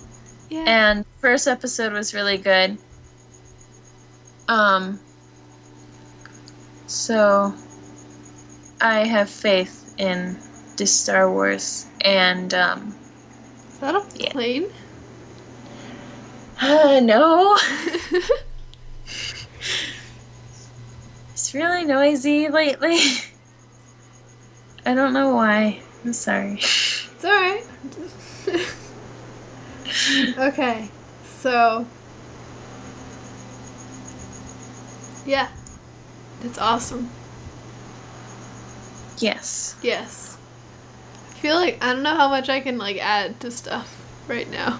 Yeah. And first episode was really good. So I have faith in this Star Wars, and Is that a plane? No. It's really noisy lately. I don't know why. I'm sorry. It's alright. Okay. So. Yeah. That's awesome. Yes. Yes. I feel like I don't know how much I can add to stuff right now.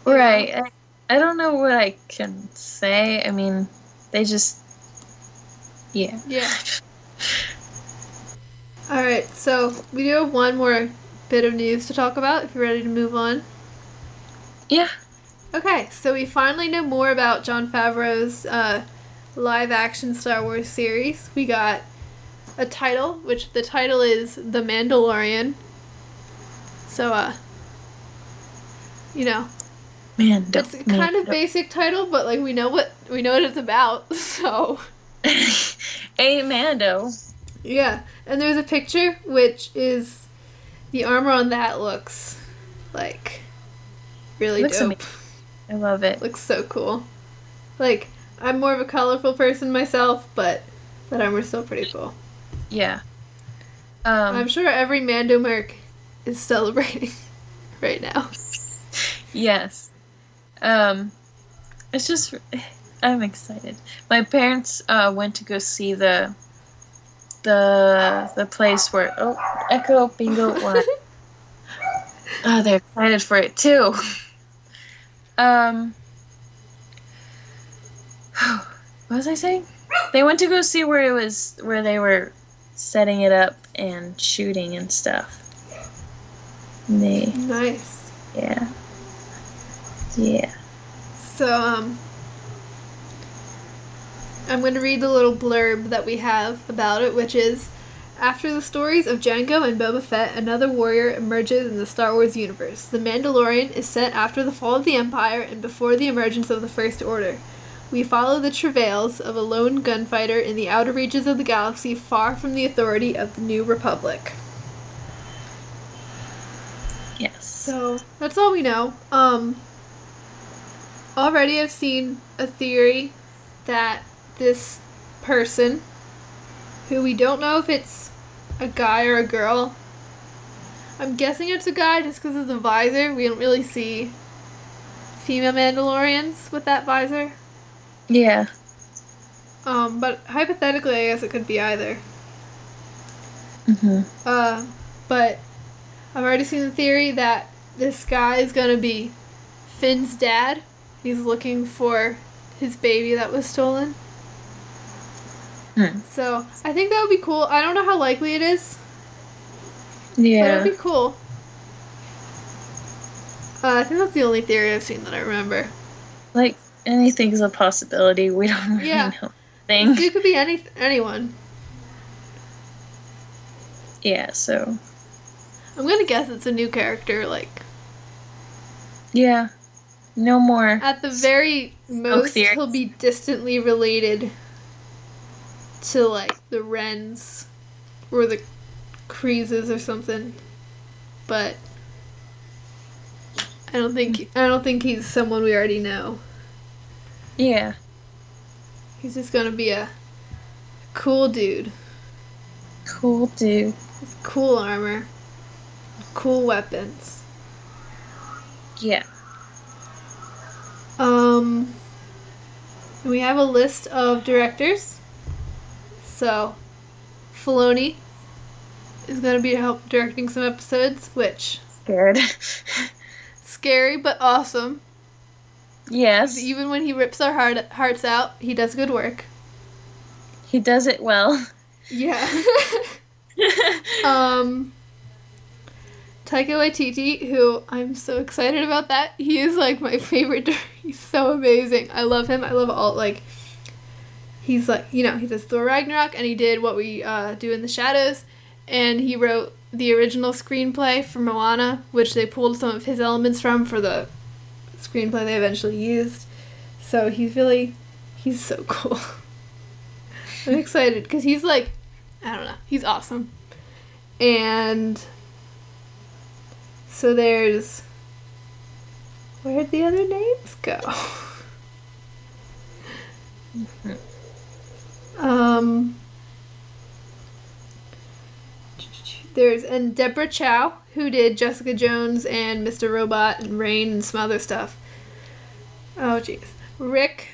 Right. I don't know what I can say. I mean, they just... Yeah. Yeah. Alright, so we do have one more bit of news to talk about if you're ready to move on. Yeah. Okay, so we finally know more about Jon Favreau's live-action Star Wars series. We got a title, which the title is The Mandalorian. So, it's a kind of basic title, but we know what it's about. So, a Mando. Yeah, and there's a picture, which is the armor on that looks really dope. Amazing. I love it. Looks so cool. I'm more of a colorful person myself, but that armor's still pretty cool. Yeah. I'm sure every Mando merc is celebrating right now. Yes. It's just, I'm excited. My parents went to go see the place where Echo Bingo one. Oh, they're excited for it too. What was I saying? They went to go see where they were setting it up and shooting and stuff. Nice. Yeah. Yeah. So, I'm going to read the little blurb that we have about it, which is, after the stories of Jango and Boba Fett, another warrior emerges in the Star Wars universe. The Mandalorian is set after the fall of the Empire and before the emergence of the First Order. We follow the travails of a lone gunfighter in the outer reaches of the galaxy, far from the authority of the New Republic. Yes. So, that's all we know. Already I've seen a theory that this person, who we don't know if it's a guy or a girl, I'm guessing it's a guy just because of the visor. We don't really see female Mandalorians with that visor. Yeah. But hypothetically, I guess it could be either. But I've already seen the theory that this guy is gonna be Finn's dad. He's looking for his baby that was stolen. So, I think that would be cool. I don't know how likely it is. Yeah. But it would be cool. I think that's the only theory I've seen that I remember. Like, anything's a possibility. We don't really know things. It could be anyone. Yeah, so. I'm gonna guess it's a new character, like. Yeah. No more. At the very most, he'll be distantly related to, like, the Wrens or the Kreeses or something. But I don't think he's someone we already know. Yeah. He's just gonna be a cool dude. Cool dude. With cool armor. Cool weapons. Yeah. We have a list of directors. So, Filoni is going to be help directing some episodes, which... Scared. Scary, but awesome. Yes. Even when he rips our hearts out, he does good work. He does it well. Yeah. Taika Waititi, who I'm so excited about that. He is, like, my favorite. He's so amazing. I love him. I love all, like, he's, like, you know, he does Thor Ragnarok, and he did What We Do in the Shadows, and he wrote the original screenplay for Moana, which they pulled some of his elements from for the screenplay they eventually used. So he's so cool. I'm excited, because he's, like, I don't know, he's awesome. And... so there's... where'd the other names go? And Deborah Chow, who did Jessica Jones and Mr. Robot and Rain and some other stuff. Oh, jeez. Rick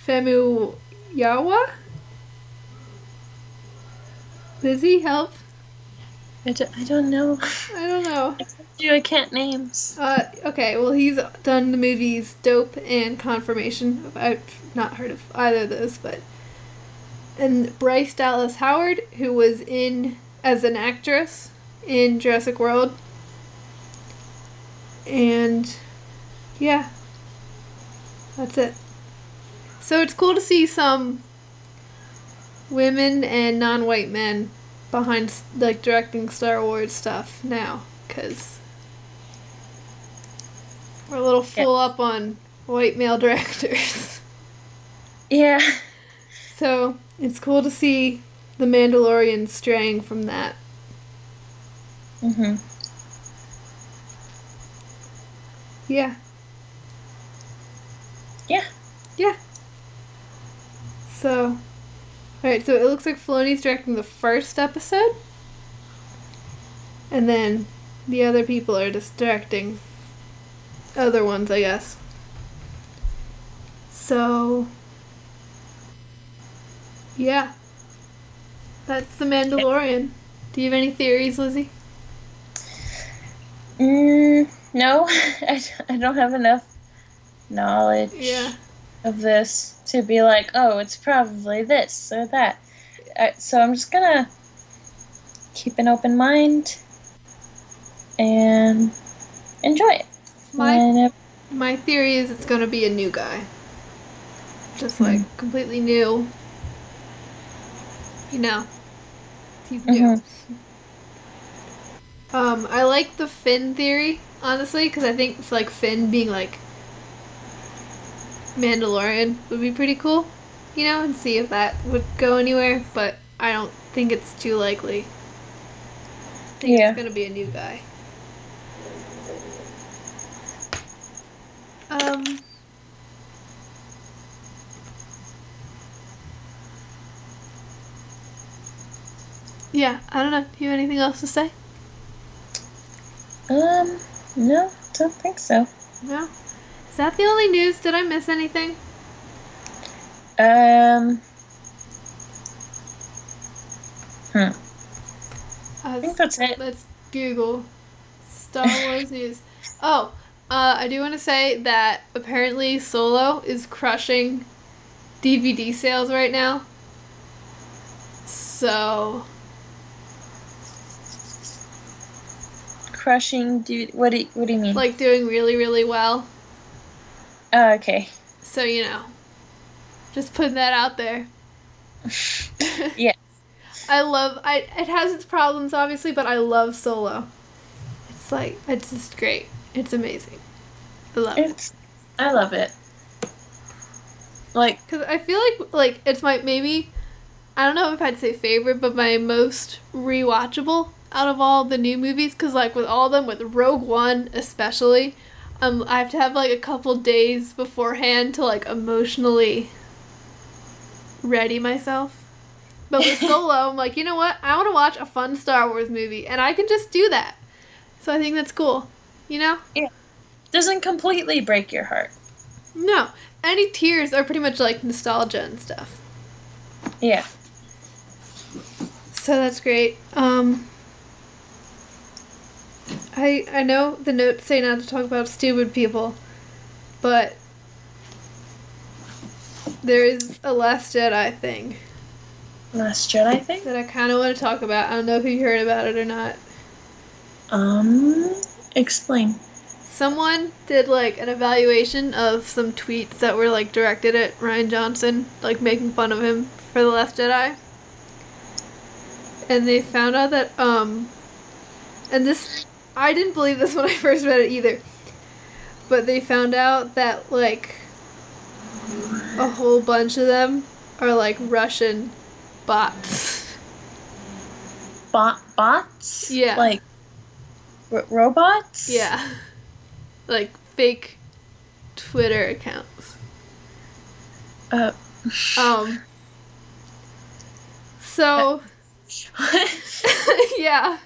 Famuyiwa? Lizzie, help. I don't know. I don't know. I can't names. Okay, well, he's done the movies Dope and Confirmation. I've not heard of either of those, but... and Bryce Dallas Howard, who was in as an actress in Jurassic World. And, yeah. That's it. So it's cool to see some women and non-white men behind, like, directing Star Wars stuff now, because we're a little full up on white male directors. Yeah. So it's cool to see The Mandalorian straying from that. Yeah. Yeah. Yeah. So, alright, so it looks like Filoni's directing the first episode. And then the other people are just directing other ones, I guess. So, yeah. That's The Mandalorian. Do you have any theories, Lizzie? No, I don't have enough knowledge Yeah. of this to be like, oh, it's probably this or that. So I'm just gonna keep an open mind and enjoy it. My theory is it's gonna be a new guy. Just like completely new. You know. He's new. I like the Finn theory, honestly, because I think it's like Finn being like Mandalorian would be pretty cool, you know, and see if that would go anywhere, but I don't think it's too likely. I think it's gonna be a new guy. Yeah, I don't know. Do you have anything else to say? No, don't think so. No? Is that the only news? Did I miss anything? I think that's it. Let's Google Star Wars news. Oh, I do want to say that apparently Solo is crushing DVD sales right now. So crushing, dude. What do you mean? Like doing really, really well. Oh, okay. So, you know, just putting that out there. Yeah. It has its problems, obviously, but I love Solo. It's just great. It's amazing. I love it. I love it. Like, because I feel like it's maybe, I don't know if I'd say favorite, but my most rewatchable out of all the new movies, because like with all of them, with Rogue One especially, I have to have like a couple days beforehand to like emotionally ready myself. But with Solo, I'm like, you know what? I want to watch a fun Star Wars movie, and I can just do that. So I think that's cool. You know? Yeah. Doesn't completely break your heart. No. Any tears are pretty much like nostalgia and stuff. Yeah. So that's great. I know the notes say not to talk about stupid people, but there is a Last Jedi thing. Last Jedi thing? That I kind of want to talk about. I don't know if you heard about it or not. Explain. Someone did like an evaluation of some tweets that were like directed at Rian Johnson, like making fun of him for The Last Jedi. And they found out that, and this, I didn't believe this when I first read it either, but they found out that like a whole bunch of them are like Russian bots. Bots? Yeah. Like robots? Yeah. Like fake Twitter accounts. So yeah.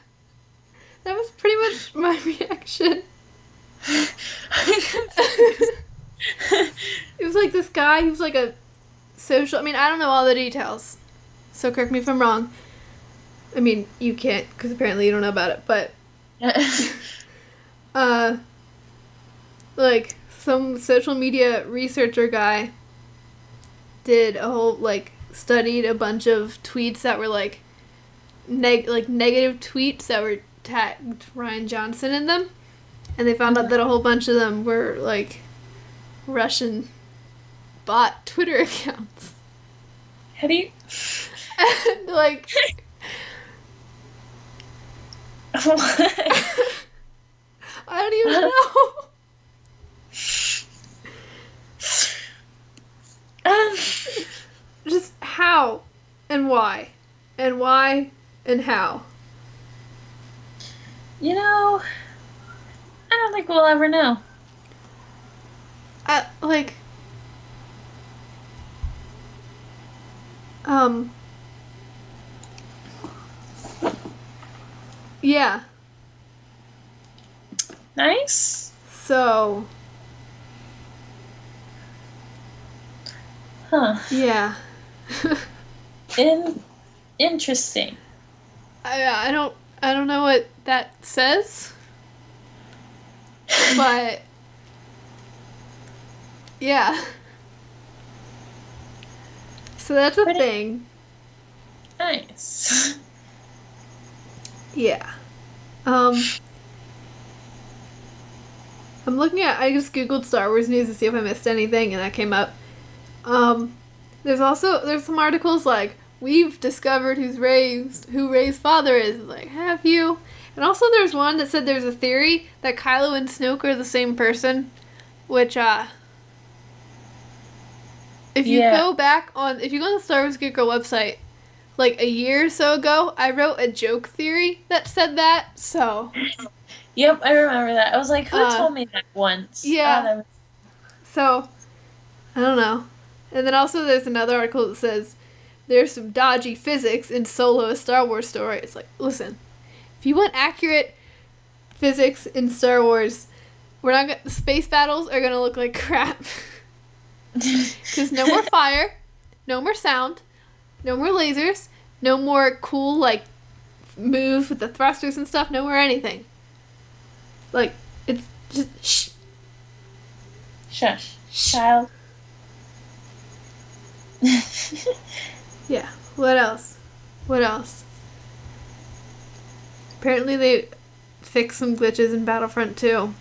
That was pretty much my reaction. It was like this guy, he was like a social, I mean, I don't know all the details, so correct me if I'm wrong. I mean, you can't, because apparently you don't know about it, but like some social media researcher guy did a whole, like, studied a bunch of tweets that were like negative tweets that were tagged Rian Johnson in them, and they found out that a whole bunch of them were like Russian bot Twitter accounts. How do you And, like I don't even know. Just how and why and why and how. You know, I don't think we'll ever know. Like, yeah. Nice. So, huh? Yeah. Interesting. I don't know what that says. But yeah. So that's a thing. Nice. Yeah. I'm looking at, I just googled Star Wars news to see if I missed anything, and that came up. There's some articles like, we've discovered who Rey's father is. Like, have you? And also there's one that said there's a theory that Kylo and Snoke are the same person, which, if you go on the Star Wars Geek Girl website, like a year or so ago, I wrote a joke theory that said that, so. Yep, I remember that. I was like, who told me that once? Yeah. So, I don't know. And then also there's another article that says, there's some dodgy physics in Solo, a Star Wars story. It's like, listen, if you want accurate physics in Star Wars, the space battles are gonna look like crap. Because no more fire, no more sound, no more lasers, no more cool, like, moves with the thrusters and stuff, no more anything. Like, it's just, shh. Shush. Child. Yeah. What else? Apparently they fixed some glitches in Battlefront 2.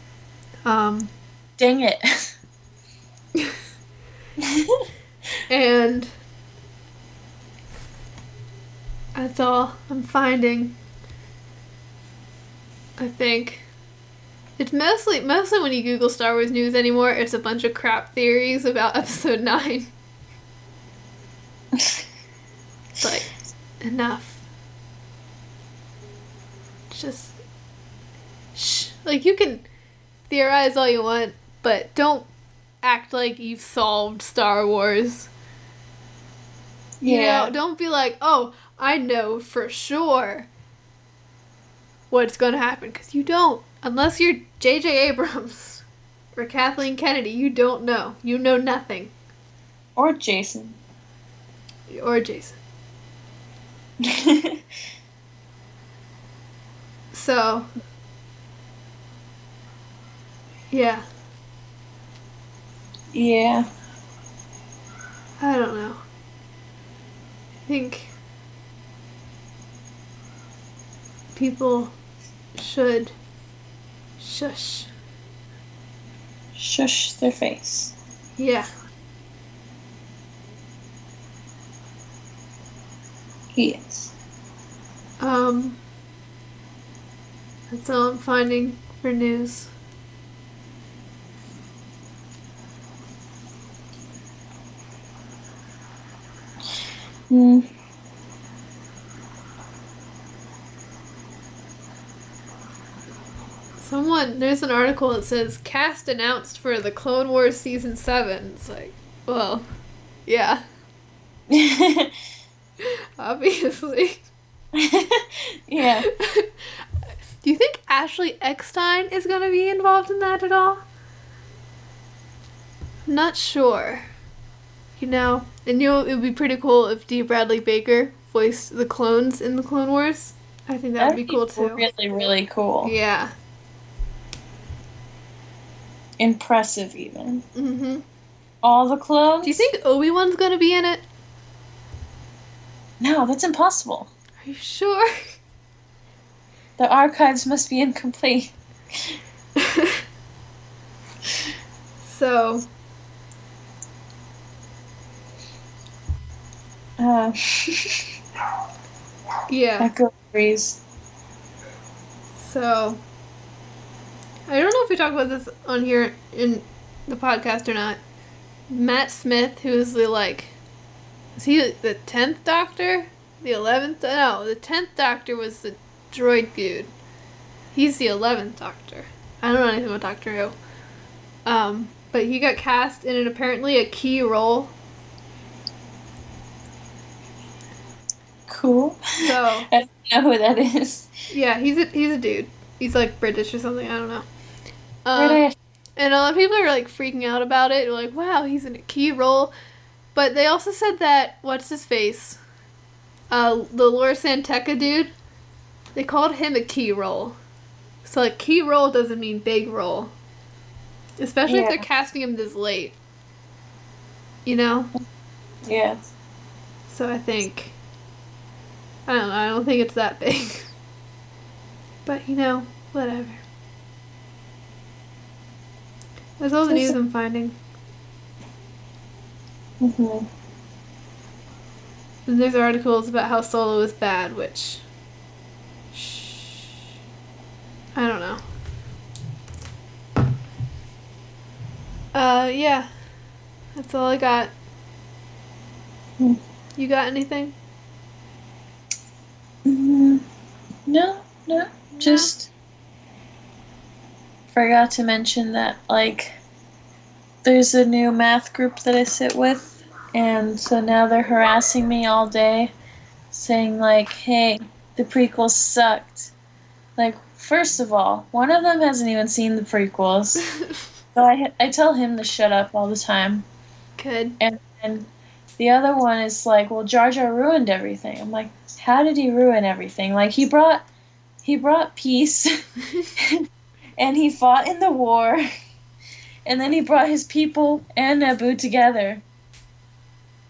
Dang it. And that's all I'm finding. I think. It's mostly when you Google Star Wars news anymore, it's a bunch of crap theories about Episode 9. It's like, enough. Just, shh. Like, you can theorize all you want, but don't act like you've solved Star Wars. You know, don't be like, oh, I know for sure what's gonna happen, because you don't. Unless you're J.J. Abrams or Kathleen Kennedy, you don't know. You know nothing. Or Jason. So, yeah. Yeah. I don't know. I think people should shush. Shush their face. Yeah. Yes. That's all I'm finding for news. There's an article that says, cast announced for the Clone Wars Season 7. It's like, well, yeah. Obviously. Yeah. Do you think Ashley Eckstein is going to be involved in that at all? I'm not sure. You know, and it would be pretty cool if D. Bradley Baker voiced the clones in the Clone Wars. I think that would be cool too. Really, really cool. Yeah. Impressive, even. Mm-hmm. All the clones? Do you think Obi-Wan's going to be in it? No, that's impossible. Are you sure? The archives must be incomplete. So... yeah. Echo freeze. So... I don't know if we talk about this on here in the podcast or not. Matt Smith, who is the, like... Is he the 10th Doctor? The 11th? No, the 10th Doctor was the droid dude. He's the 11th Doctor. I don't know anything about Doctor Who. But he got cast in an apparently a key role. Cool. So I don't know who that is. Yeah, he's a dude. He's like British or something. I don't know. British. And a lot of people are like freaking out about it. They're like, "Wow, he's in a key role." But they also said that what's his face, the Laura Santeca dude, they called him a key role. So like key role doesn't mean big role. Especially if Yeah. they're casting him this late. You know? Yeah. So I don't know, I don't think it's that big. But, whatever. That's all the news I'm finding. Mhm. And there's articles about how Solo is bad, which... I don't know. Yeah. That's all I got. Hmm. You got anything? No, just forgot to mention that, like, there's a new math group that I sit with, and so now they're harassing me all day, saying, like, hey, the prequels sucked. Like, first of all, one of them hasn't even seen the prequels, so I tell him to shut up all the time. Good. And the other one is like, well, Jar Jar ruined everything. I'm like, how did he ruin everything? Like, he brought peace, and he fought in the war, and then he brought his people and Naboo together.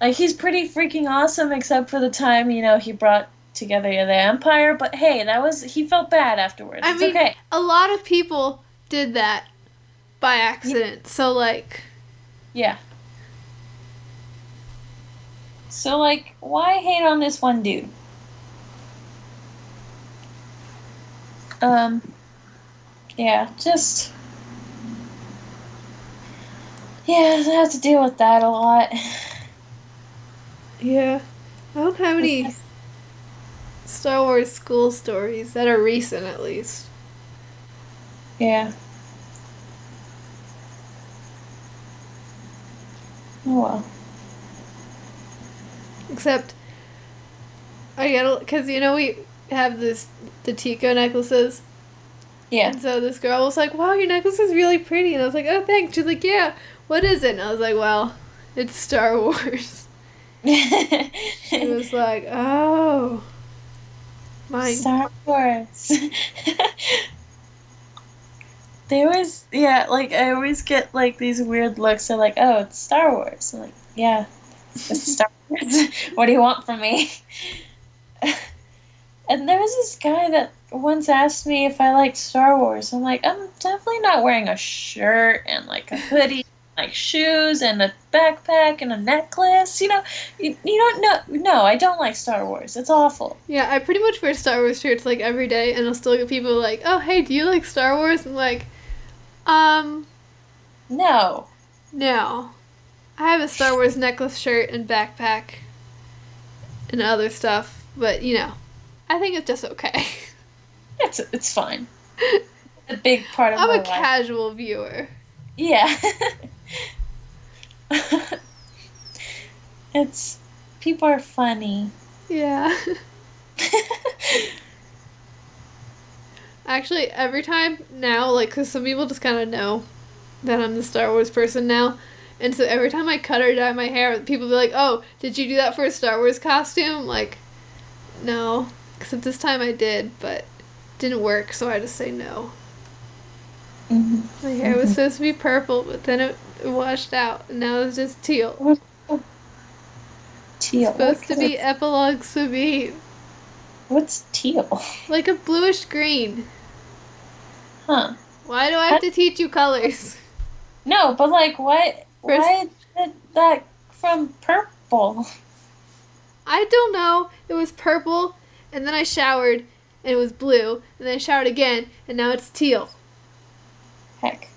Like, he's pretty freaking awesome, except for the time, he brought together the Empire. But hey, he felt bad afterwards. I It's mean, okay. a lot of people did that by accident. So, like... Yeah. So, like, why hate on this one dude? Yeah, just... Yeah, I have to deal with that a lot. Yeah. I don't have any Star Wars school stories that are recent, at least. Yeah. Oh, well. Except, because we have the Tico necklaces. Yeah. And so this girl was like, wow, your necklace is really pretty. And I was like, oh, thanks. She's like, yeah, what is it? And I was like, well, it's Star Wars. She was like, oh. Mine. Star Wars. They always, yeah, like, I always get, like, these weird looks. They're like, oh, it's Star Wars. I'm like, yeah, it's Star Wars. What do you want from me? And there was this guy that once asked me if I liked Star Wars. I'm like, I'm definitely not wearing a shirt and, like, a hoodie, like, shoes and a backpack and a necklace. You don't know. No, I don't like Star Wars. It's awful. Yeah, I pretty much wear Star Wars shirts, like, every day. And I'll still get people like, oh, hey, do you like Star Wars? I'm like, No. no. I have a Star Wars necklace, shirt, and backpack. And other stuff. But, I think it's just okay. It's fine. A big part of I'm my a life. casual viewer. Yeah. People are funny. Yeah. Actually, every time now, like, because some people just kind of know that I'm the Star Wars person now. And so every time I cut or dye my hair, people be like, oh, did you do that for a Star Wars costume? Like, no. Except this time I did, but it didn't work, so I just say no. Mm-hmm. My hair was supposed to be purple, but then it washed out, and now it's just teal. Teal. It's supposed to be Epilogue Sabine. What's teal? Like a bluish green. Huh. Why do I have to teach you colors? No, but like, why did that from purple? I don't know. It was purple, and then I showered, and it was blue, and then I showered again, and now it's teal. Heck.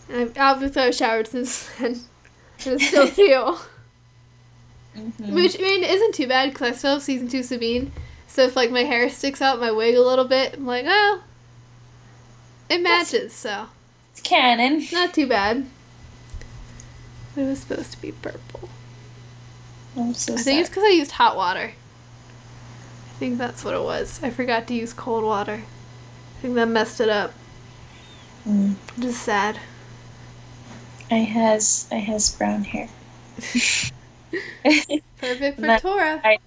And obviously I've showered since then, and it's still teal. Mm-hmm. Which, I mean, isn't too bad, because I still have Season 2 Sabine, so if, like, my hair sticks out my wig a little bit, I'm like, oh, it matches, so. It's canon. It's not too bad. But it was supposed to be purple. I'm so I sad. think it's because I used hot water. I think that's what it was. I forgot to use cold water. I think that messed it up. Just sad. I has brown hair. Perfect for Tora.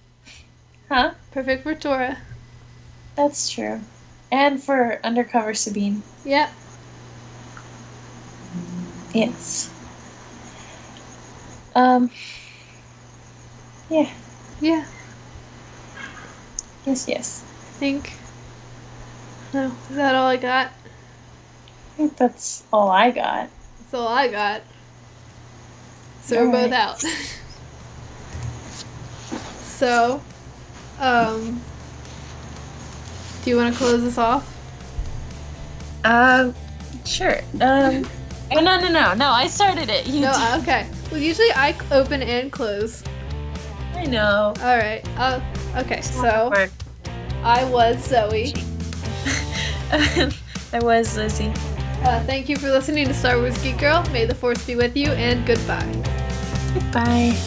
Huh? Perfect for Tora. That's true. And for undercover Sabine. Yep. Yes. Yeah. Yeah, Yes. I think. No, is that all I got? I think that's all I got. That's all I got. So we're both Alright. out. So, do you want to close this off? Sure. Oh, no. I started it. You No, did. okay. Well, usually I open and close. I know. All right. Okay. So Work. I was Zoe. I was Lizzie. Thank you for listening to Star Wars Geek Girl. May the Force be with you, and goodbye. Goodbye.